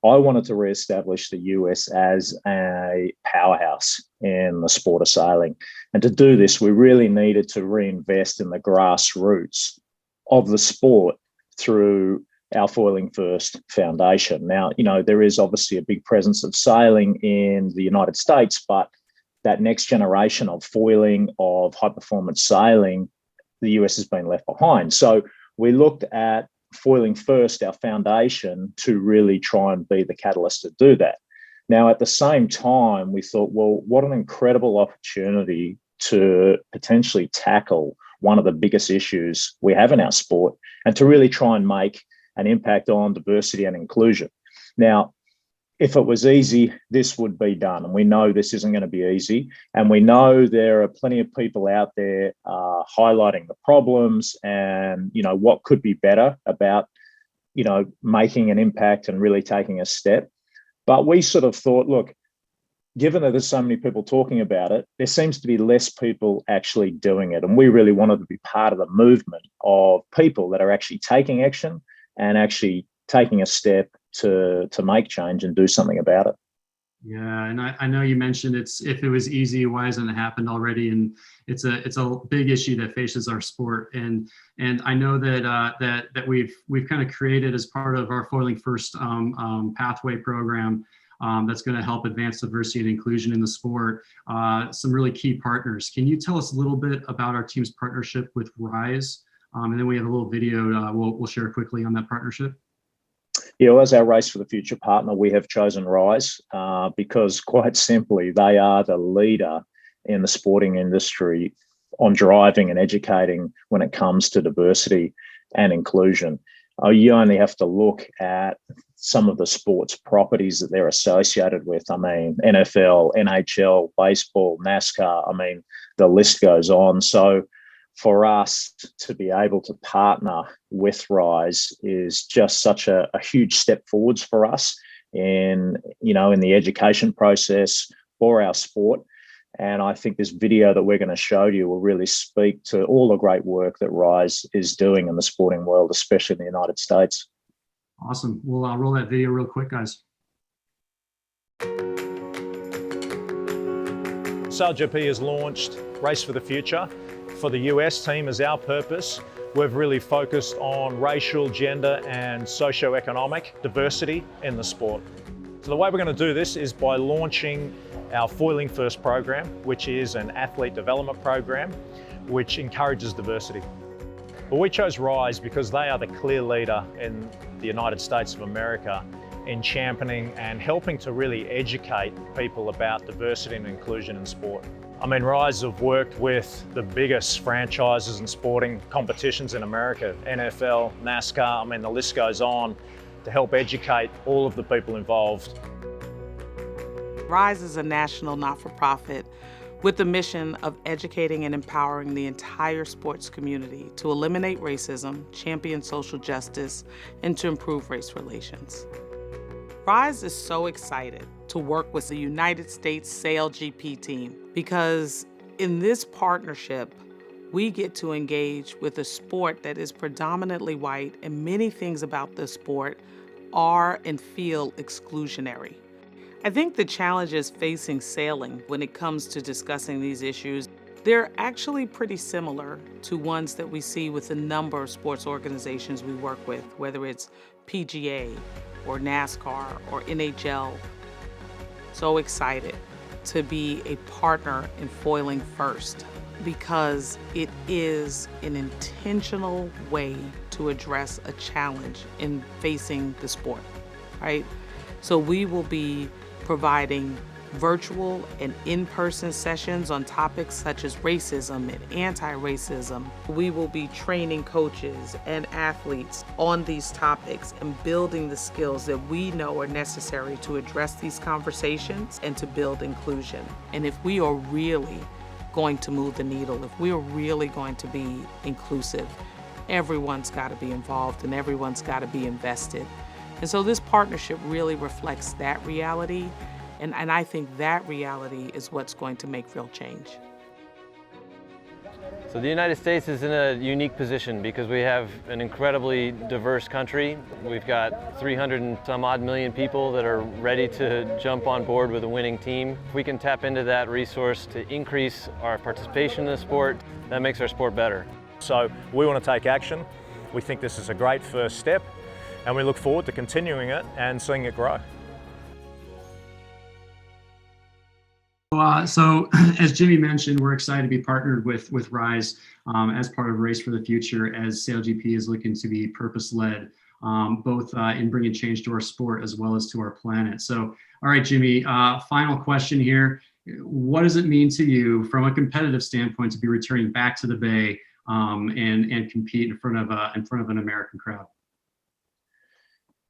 I wanted to reestablish the US as a powerhouse in the sport of sailing. And to do this, we really needed to reinvest in the grassroots of the sport through our Foiling First Foundation. Now, there is obviously a big presence of sailing in the United States, but that next generation of foiling, of high-performance sailing, the US has been left behind. So we looked at Foiling First, our foundation, to really try and be the catalyst to do that. Now, at the same time, we thought, well, what an incredible opportunity to potentially tackle one of the biggest issues we have in our sport and to really try and make an impact on diversity and inclusion. Now, if it was easy, this would be done. And we know this isn't going to be easy. And we know there are plenty of people out there highlighting the problems and, what could be better about, making an impact and really taking a step. But we sort of thought, look, given that there's so many people talking about it, there seems to be less people actually doing it. And we really wanted to be part of the movement of people that are actually taking action and actually taking a step to make change and do something about it. Yeah, and I know you mentioned if it was easy, why hasn't it happened already? And it's a big issue that faces our sport. And I know that we've kind of created as part of our Foiling First pathway program that's going to help advance diversity and inclusion in the sport, some really key partners. Can you tell us a little bit about our team's partnership with Ryze? And then we have a little video we'll share quickly on that partnership. Yeah, well, as our Race for the Future partner, we have chosen Ryze because quite simply, they are the leader in the sporting industry on driving and educating when it comes to diversity and inclusion. You only have to look at some of the sports properties that they're associated with. I mean, NFL, NHL, baseball, NASCAR, I mean, the list goes on. So for us to be able to partner with Ryze is just such a huge step forwards for us in the education process for our sport. And I think this video that we're going to show you will really speak to all the great work that Ryze is doing in the sporting world, especially in the United States. Awesome. We'll roll that video real quick, guys. SailGP has launched Race for the Future. For the US team as our purpose, we've really focused on racial, gender and socio-economic diversity in the sport. So the way we're going to do this is by launching our Foiling First program, which is an athlete development program which encourages diversity. But we chose Ryze because they are the clear leader in the United States of America in championing and helping to really educate people about diversity and inclusion in sport. I mean, Ryze have worked with the biggest franchises and sporting competitions in America, NFL, NASCAR, I mean, the list goes on, to help educate all of the people involved. Ryze is a national not-for-profit with the mission of educating and empowering the entire sports community to eliminate racism, champion social justice, and to improve race relations. Ryze is so excited to work with the United States SailGP team because in this partnership, we get to engage with a sport that is predominantly white, and many things about this sport are and feel exclusionary. I think the challenges facing sailing when it comes to discussing these issues, they're actually pretty similar to ones that we see with a number of sports organizations we work with, whether it's PGA or NASCAR or NHL. So excited to be a partner in Foiling First because it is an intentional way to address a challenge in facing the sport, right? So we will be providing virtual and in-person sessions on topics such as racism and anti-racism. We will be training coaches and athletes on these topics and building the skills that we know are necessary to address these conversations and to build inclusion. And if we are really going to move the needle, if we are really going to be inclusive, everyone's got to be involved and everyone's got to be invested. And so this partnership really reflects that reality. And I think that reality is what's going to make real change. So the United States is in a unique position because we have an incredibly diverse country. We've got 300 and some odd million people that are ready to jump on board with a winning team. If we can tap into that resource to increase our participation in the sport, that makes our sport better. So we want to take action. We think this is a great first step, and we look forward to continuing it and seeing it grow. So as Jimmy mentioned, we're excited to be partnered with Ryze as part of Race for the Future, as SailGP is looking to be purpose-led, both in bringing change to our sport as well as to our planet. So, all right, Jimmy, final question here. What does it mean to you from a competitive standpoint to be returning back to the Bay and compete in front of an American crowd?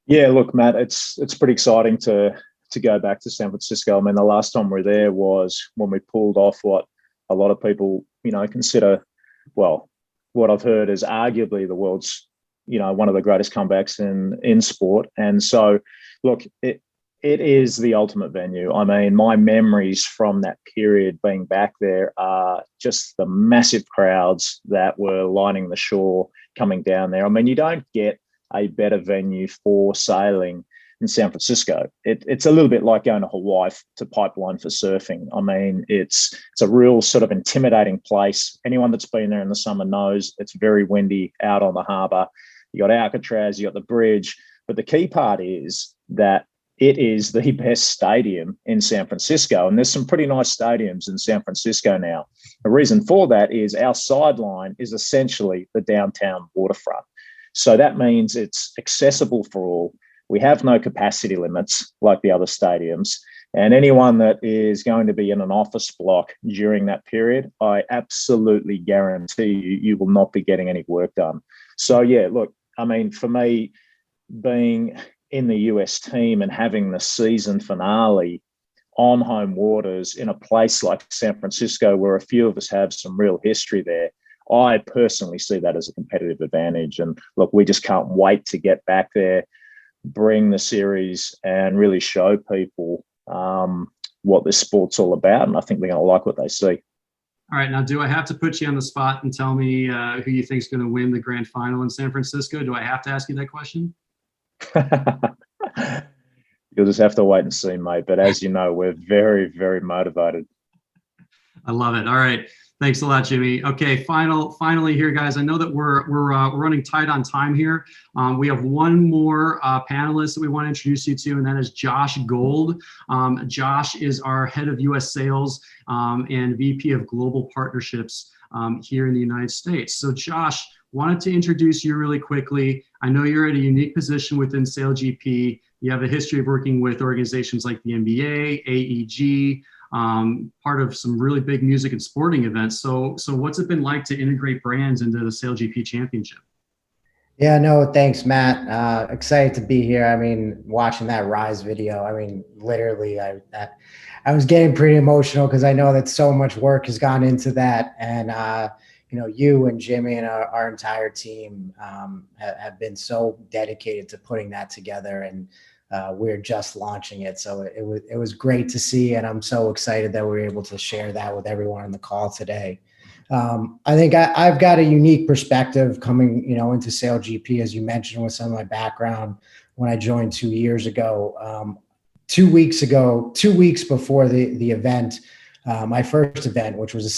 Yeah, look, Matt, it's pretty exciting to go back to San Francisco. I mean, the last time we were there was when we pulled off what a lot of people, consider, well, what I've heard is arguably the world's, one of the greatest comebacks in sport. And so, look, it is the ultimate venue. I mean, my memories from that period being back there are just the massive crowds that were lining the shore coming down there. I mean, you don't get a better venue for sailing in San Francisco. It's a little bit like going to Hawaii to Pipeline for surfing. I mean, it's a real sort of intimidating place. Anyone that's been there in the summer knows it's very windy out on the harbour. You got Alcatraz, you got the bridge, but the key part is that it is the best stadium in San Francisco, and there's some pretty nice stadiums in San Francisco now. The reason for that is our sideline is essentially the downtown waterfront. So that means it's accessible for all. We have no capacity limits like the other stadiums. And anyone that is going to be in an office block during that period, I absolutely guarantee you will not be getting any work done. So, yeah, look, I mean, for me, being in the US team and having the season finale on home waters in a place like San Francisco, where a few of us have some real history there, I personally see that as a competitive advantage. And look, we just can't wait to get back there, bring the series and really show people what this sport's all about. And I think they're going to like what they see. All right. Now, do I have to put you on the spot and tell me who you think is going to win the grand final in San Francisco? Do I have to ask you that question? You'll just have to wait and see, mate. But as you know, we're very, very motivated. I love it. All right. Thanks a lot, Jimmy. Okay, finally here, guys. I know that we're running tight on time here. We have one more panelist that we want to introduce you to, and that is Josh Gold. Josh is our head of U.S. sales and VP of global partnerships here in the United States. So, Josh, wanted to introduce you really quickly. I know you're at a unique position within SailGP. You have a history of working with organizations like the NBA, AEG. Part of some really big music and sporting events. So what's it been like to integrate brands into the SailGP Championship? Yeah, no, thanks, Matt. Excited to be here. I mean, watching that Ryze video, I mean, literally, I was getting pretty emotional because I know that so much work has gone into that. And, you know, you and Jimmy and our entire team have been so dedicated to putting that together. And we're just launching it. So it was great to see. And I'm so excited that we're able to share that with everyone on the call today. I think I've got a unique perspective coming, you know, into SailGP, as you mentioned, with some of my background when I joined 2 years ago. 2 weeks before the event, my first event, which was the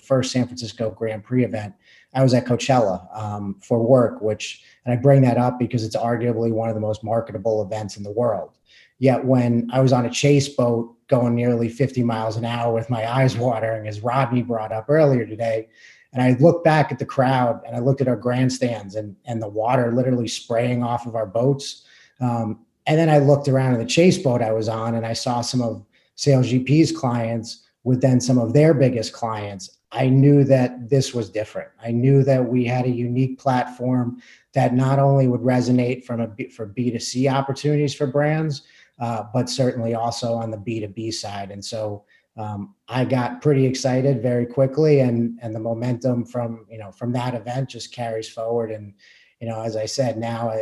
first San Francisco Grand Prix event, I was at Coachella for work, and I bring that up because it's arguably one of the most marketable events in the world. Yet when I was on a chase boat going nearly 50 miles an hour with my eyes watering, as Rodney brought up earlier today, and I looked back at the crowd and I looked at our grandstands and the water literally spraying off of our boats. And then I looked around at the chase boat I was on and I saw some of SailGP's clients with then some of their biggest clients. I knew that this was different. I knew that we had a unique platform that not only would resonate for B2C opportunities for brands, but certainly also on the B2B side. And so I got pretty excited very quickly, and the momentum from that event just carries forward. And, you know, as I said, now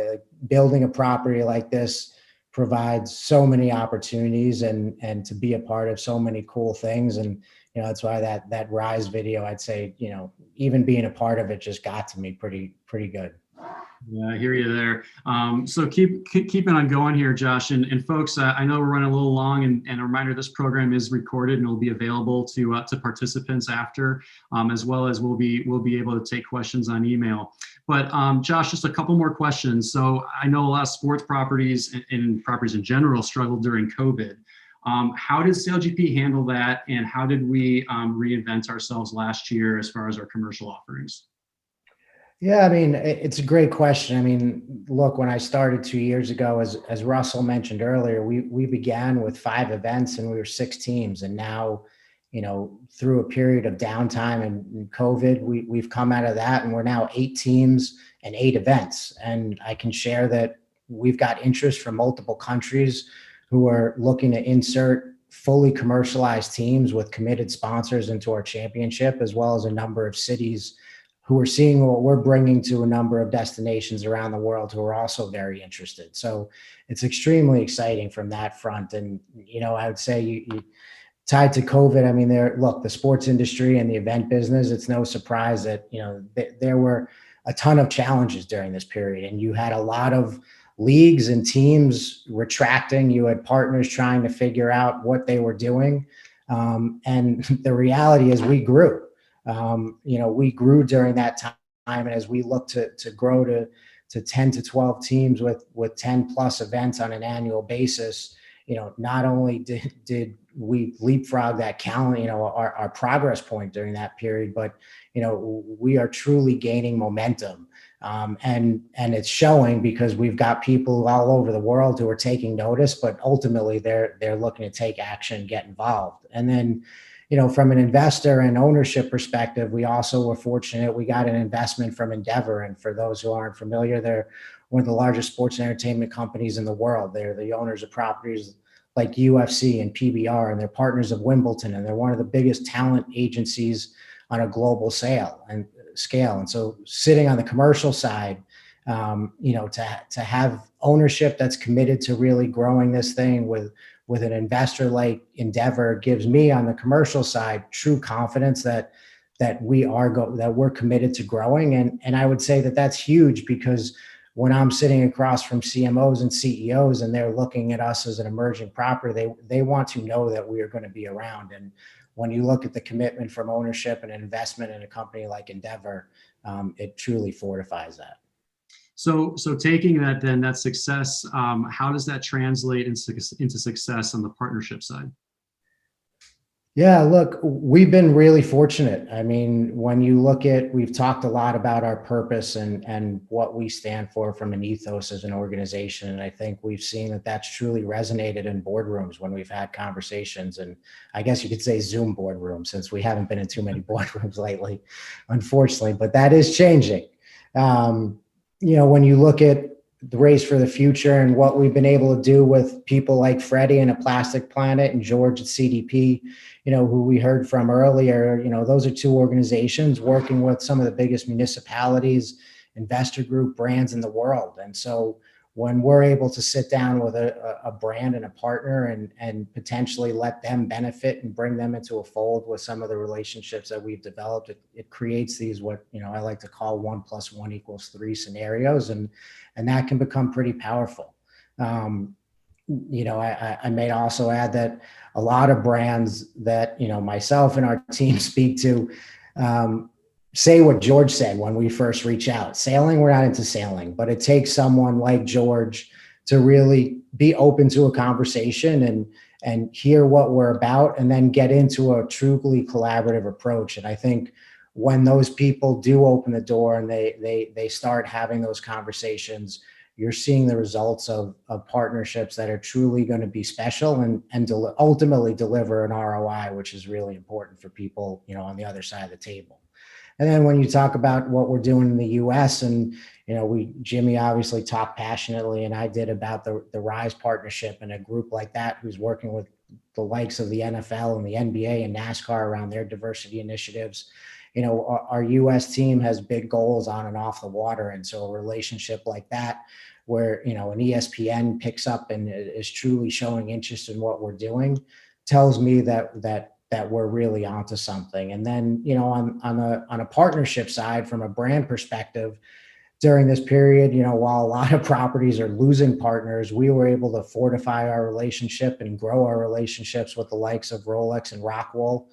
building a property like this provides so many opportunities and to be a part of so many cool things. And, you know, that's why that Ryze video, I'd say, you know, even being a part of it just got to me pretty good. Yeah, I hear you there. So keep on going here, Josh. And folks, I know we're running a little long, and a reminder, this program is recorded and will be available to participants after, as well as we'll be able to take questions on email. But Josh, just a couple more questions. So I know a lot of sports properties and properties in general struggled during COVID. How did SailGP handle that, and how did we reinvent ourselves last year as far as our commercial offerings? Yeah, I mean, it's a great question. I mean, look, when I started 2 years ago, as Russell mentioned earlier, we began with 5 events and we were 6 teams. And now, you know, through a period of downtime and COVID, we've come out of that and we're now 8 teams and 8 events. And I can share that we've got interest from multiple countries who are looking to insert fully commercialized teams with committed sponsors into our championship, as well as a number of cities who are seeing what we're bringing to a number of destinations around the world who are also very interested. So it's extremely exciting from that front. And, you know, I would say you tied to COVID, I mean, the sports industry and the event business, it's no surprise that, you know, there were a ton of challenges during this period. And you had a lot of leagues and teams retracting. You had partners trying to figure out what they were doing. And the reality is we grew. You know, we grew during that time, and as we look to grow to 10 to 12 teams with 10 plus events on an annual basis, you know, not only did we leapfrog that calendar, you know, our progress point during that period, but, you know, we are truly gaining momentum. And it's showing because we've got people all over the world who are taking notice, but ultimately they're looking to take action, get involved. And then, you know, from an investor and ownership perspective, we also were fortunate. We got an investment from Endeavor. And for those who aren't familiar, they're one of the largest sports and entertainment companies in the world. They're the owners of properties like UFC and PBR, and they're partners of Wimbledon. And they're one of the biggest talent agencies on a global scale. And so sitting on the commercial side, you know, to have ownership that's committed to really growing this thing with an investor like Endeavor gives me on the commercial side true confidence that we're committed to growing. And I would say that that's huge, because when I'm sitting across from CMOs and CEOs and they're looking at us as an emerging property, they want to know that we are going to be around. And when you look at the commitment from ownership and investment in a company like Endeavor, it truly fortifies that. So taking that then, that success, how does that translate into success on the partnership side? Yeah, look, we've been really fortunate. I mean, when you look at, we've talked a lot about our purpose and what we stand for from an ethos as an organization. And I think we've seen that that's truly resonated in boardrooms when we've had conversations. And I guess you could say Zoom boardrooms, since we haven't been in too many boardrooms lately, unfortunately, but that is changing. You know, when you look at the race for the future and what we've been able to do with people like Freddie and A Plastic Planet and George at CDP, you know, who we heard from earlier, you know, those are two organizations working with some of the biggest municipalities, investor group brands in the world. And so when we're able to sit down with a brand and a partner and potentially let them benefit and bring them into a fold with some of the relationships that we've developed, it creates these, what, you know, I like to call 1 + 1 = 3 scenarios. And that can become pretty powerful. You know, I may also add that a lot of brands that, you know, myself and our team speak to, say what George said when we first reach out. Sailing, we're not into sailing, but it takes someone like George to really be open to a conversation and hear what we're about, and then get into a truly collaborative approach. And I think when those people do open the door and they start having those conversations, you're seeing the results of partnerships that are truly going to be special and ultimately deliver an ROI, which is really important for people, you know, on the other side of the table. And then when you talk about what we're doing in the US, and, you know, Jimmy obviously talked passionately, and I did, about the Ryze partnership, and a group like that who's working with the likes of the NFL and the NBA and NASCAR around their diversity initiatives. You know, our US team has big goals on and off the water. And so a relationship like that, where, you know, an ESPN picks up and is truly showing interest in what we're doing, tells me that we're really onto something. And then, you know, on a partnership side, from a brand perspective, during this period, you know, while a lot of properties are losing partners, we were able to fortify our relationship and grow our relationships with the likes of Rolex and Rockwell,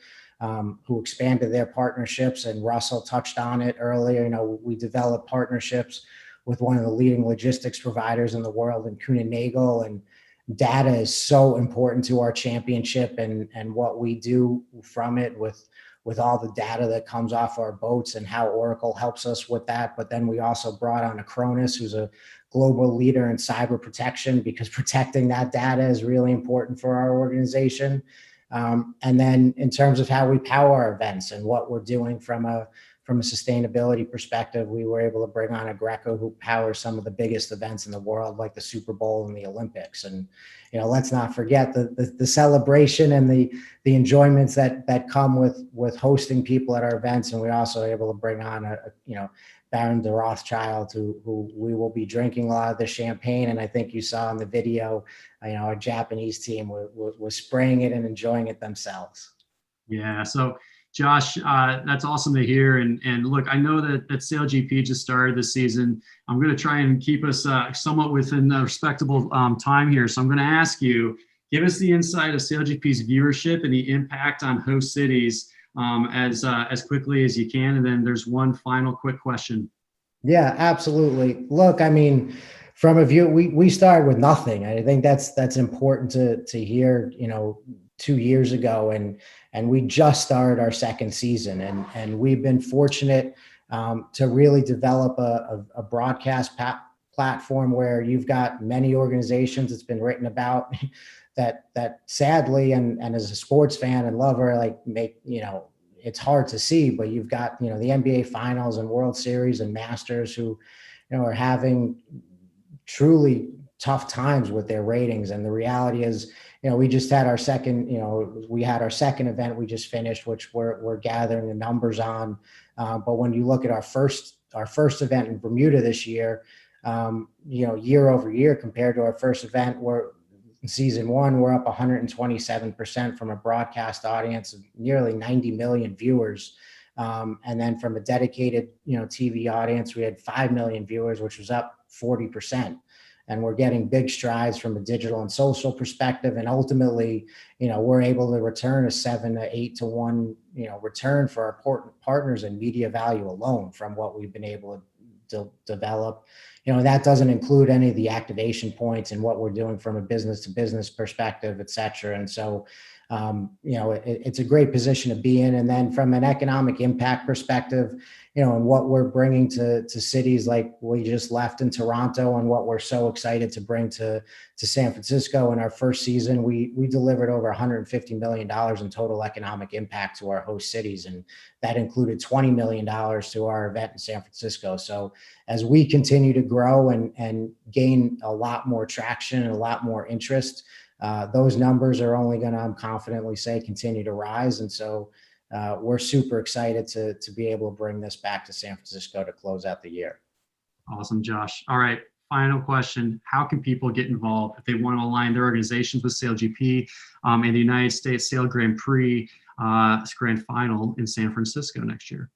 who expanded their partnerships. And Russell touched on it earlier. You know, we developed partnerships with one of the leading logistics providers in the world, in Kootenai, and data is so important to our championship and what we do from it, with all the data that comes off our boats and how Oracle helps us with that. But then we also brought on Acronis, who's a global leader in cyber protection, because protecting that data is really important for our organization. And then in terms of how we power our events and what we're doing from a sustainability perspective, we were able to bring on a Greco who powers some of the biggest events in the world, like the Super Bowl and the Olympics. And, you know, let's not forget the celebration and the enjoyments that come with hosting people at our events. And we're also able to bring on Baron de Rothschild, who we will be drinking a lot of the champagne. And I think you saw in the video, you know, our Japanese team was spraying it and enjoying it themselves. Yeah. So Josh, that's awesome to hear. And look, I know that SailGP just started this season. I'm going to try and keep us somewhat within a respectable time here. So I'm going to ask you, give us the insight of SailGP's viewership and the impact on host cities as quickly as you can. And then there's one final quick question. Yeah, absolutely. Look, I mean, from a view, we started with nothing. I think that's important to hear, you know, 2 years ago, and we just started our second season, and we've been fortunate to really develop a broadcast platform where you've got many organizations. It's been written about that sadly, and as a sports fan and lover, it's hard to see, but you've got, you know, the NBA Finals and World Series and Masters who, you know, are having truly tough times with their ratings. And the reality is, you know, we just had our second event we just finished, which we're gathering the numbers on. But when you look at our first event in Bermuda this year, you know, year over year compared to our first event, in season one, we're up 127% from a broadcast audience of nearly 90 million viewers. And then from a dedicated, you know, TV audience, we had 5 million viewers, which was up 40%. and we're getting big strides from a digital and social perspective. And ultimately, we're able to return a 7 to 8 to 1, return for our partners and media value alone from what we've been able to develop. That doesn't include any of the activation points and what we're doing from a business to business perspective, et cetera. And so, it's a great position to be in. And then from an economic impact perspective, and what we're bringing to cities like we just left in Toronto, and what we're so excited to bring to San Francisco in our first season, we delivered over $150 million in total economic impact to our host cities. And that included $20 million to our event in San Francisco. So as we continue to grow and gain a lot more traction and a lot more interest, those numbers are only going to, I'm confidently say, continue to rise. And so we're super excited to be able to bring this back to San Francisco to close out the year. Awesome, Josh. All right, final question. How can people get involved if they want to align their organizations with SailGP and the United States Sail Grand Prix Grand Final in San Francisco next year?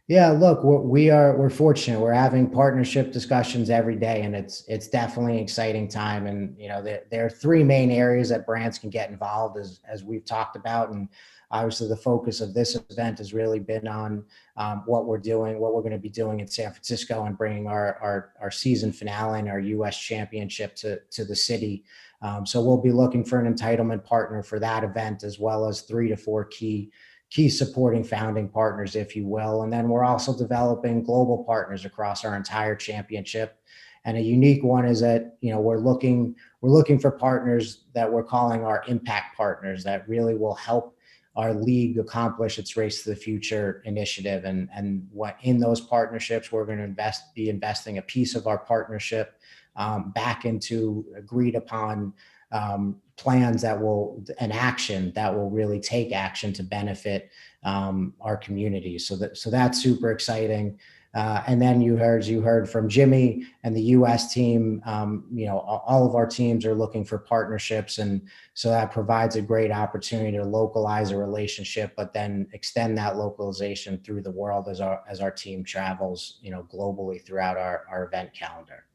Yeah, look, we're fortunate. We're having partnership discussions every day, and it's definitely an exciting time. And there are three main areas that brands can get involved, as we've talked about. And obviously, the focus of this event has really been on what we're going to be doing in San Francisco, and bringing our season finale and our U.S. championship to the city. So we'll be looking for an entitlement partner for that event, as well as 3 to 4 key supporting founding partners, if you will. And then we're also developing global partners across our entire championship. And a unique one is that, we're looking for partners that we're calling our impact partners, that really will help our league accomplish its Race to the Future initiative. And what in those partnerships, we're going to be investing a piece of our partnership back into agreed upon plans and action that will really take action to benefit our community. So that's super exciting. And then you heard from Jimmy and the U.S. team. All of our teams are looking for partnerships, and so that provides a great opportunity to localize a relationship, but then extend that localization through the world as our team travels, globally throughout our event calendar.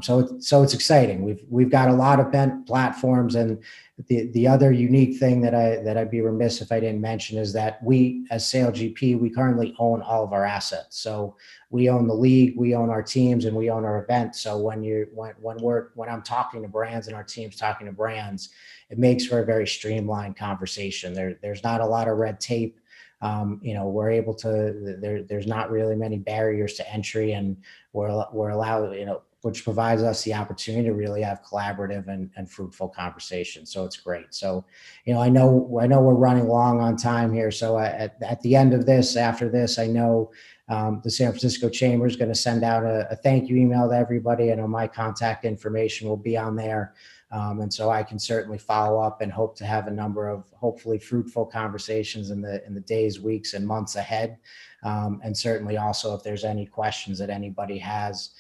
So it's exciting. We've got a lot of event platforms, and the other unique thing that I'd be remiss if I didn't mention is that we, as SailGP, we currently own all of our assets. So we own the league, we own our teams, and we own our events. So when I'm talking to brands and our team's talking to brands, it makes for a very streamlined conversation. There's not a lot of red tape. We're able to. There's not really many barriers to entry, and we're allowed. Which provides us the opportunity to really have collaborative and fruitful conversations. So it's great. So, I know we're running long on time here. So at the end of this, after this, I know the San Francisco Chamber is going to send out a thank you email to everybody. I know my contact information will be on there. And so I can certainly follow up and hope to have a number of hopefully fruitful conversations in the days, weeks, and months ahead. And certainly also, if there's any questions that anybody has,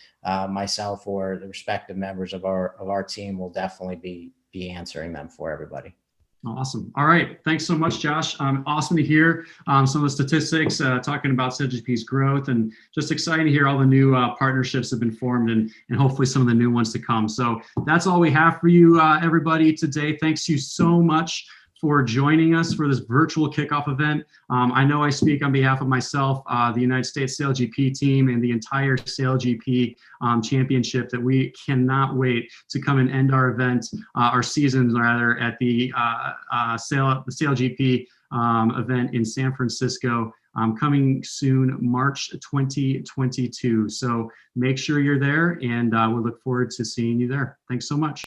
myself or the respective members of our team will definitely be answering them for everybody. Awesome. All right. Thanks so much, Josh. Awesome to hear some of the statistics talking about SailGP's growth, and just exciting to hear all the new partnerships have been formed, and hopefully some of the new ones to come. So that's all we have for you, everybody, today. Thanks you so much for joining us for this virtual kickoff event. I know I speak on behalf of myself, the United States SailGP team, and the entire SailGP championship, that we cannot wait to come and end our event, our seasons rather, at the SailGP event in San Francisco, coming soon, March 2022. So make sure you're there, and we look forward to seeing you there. Thanks so much.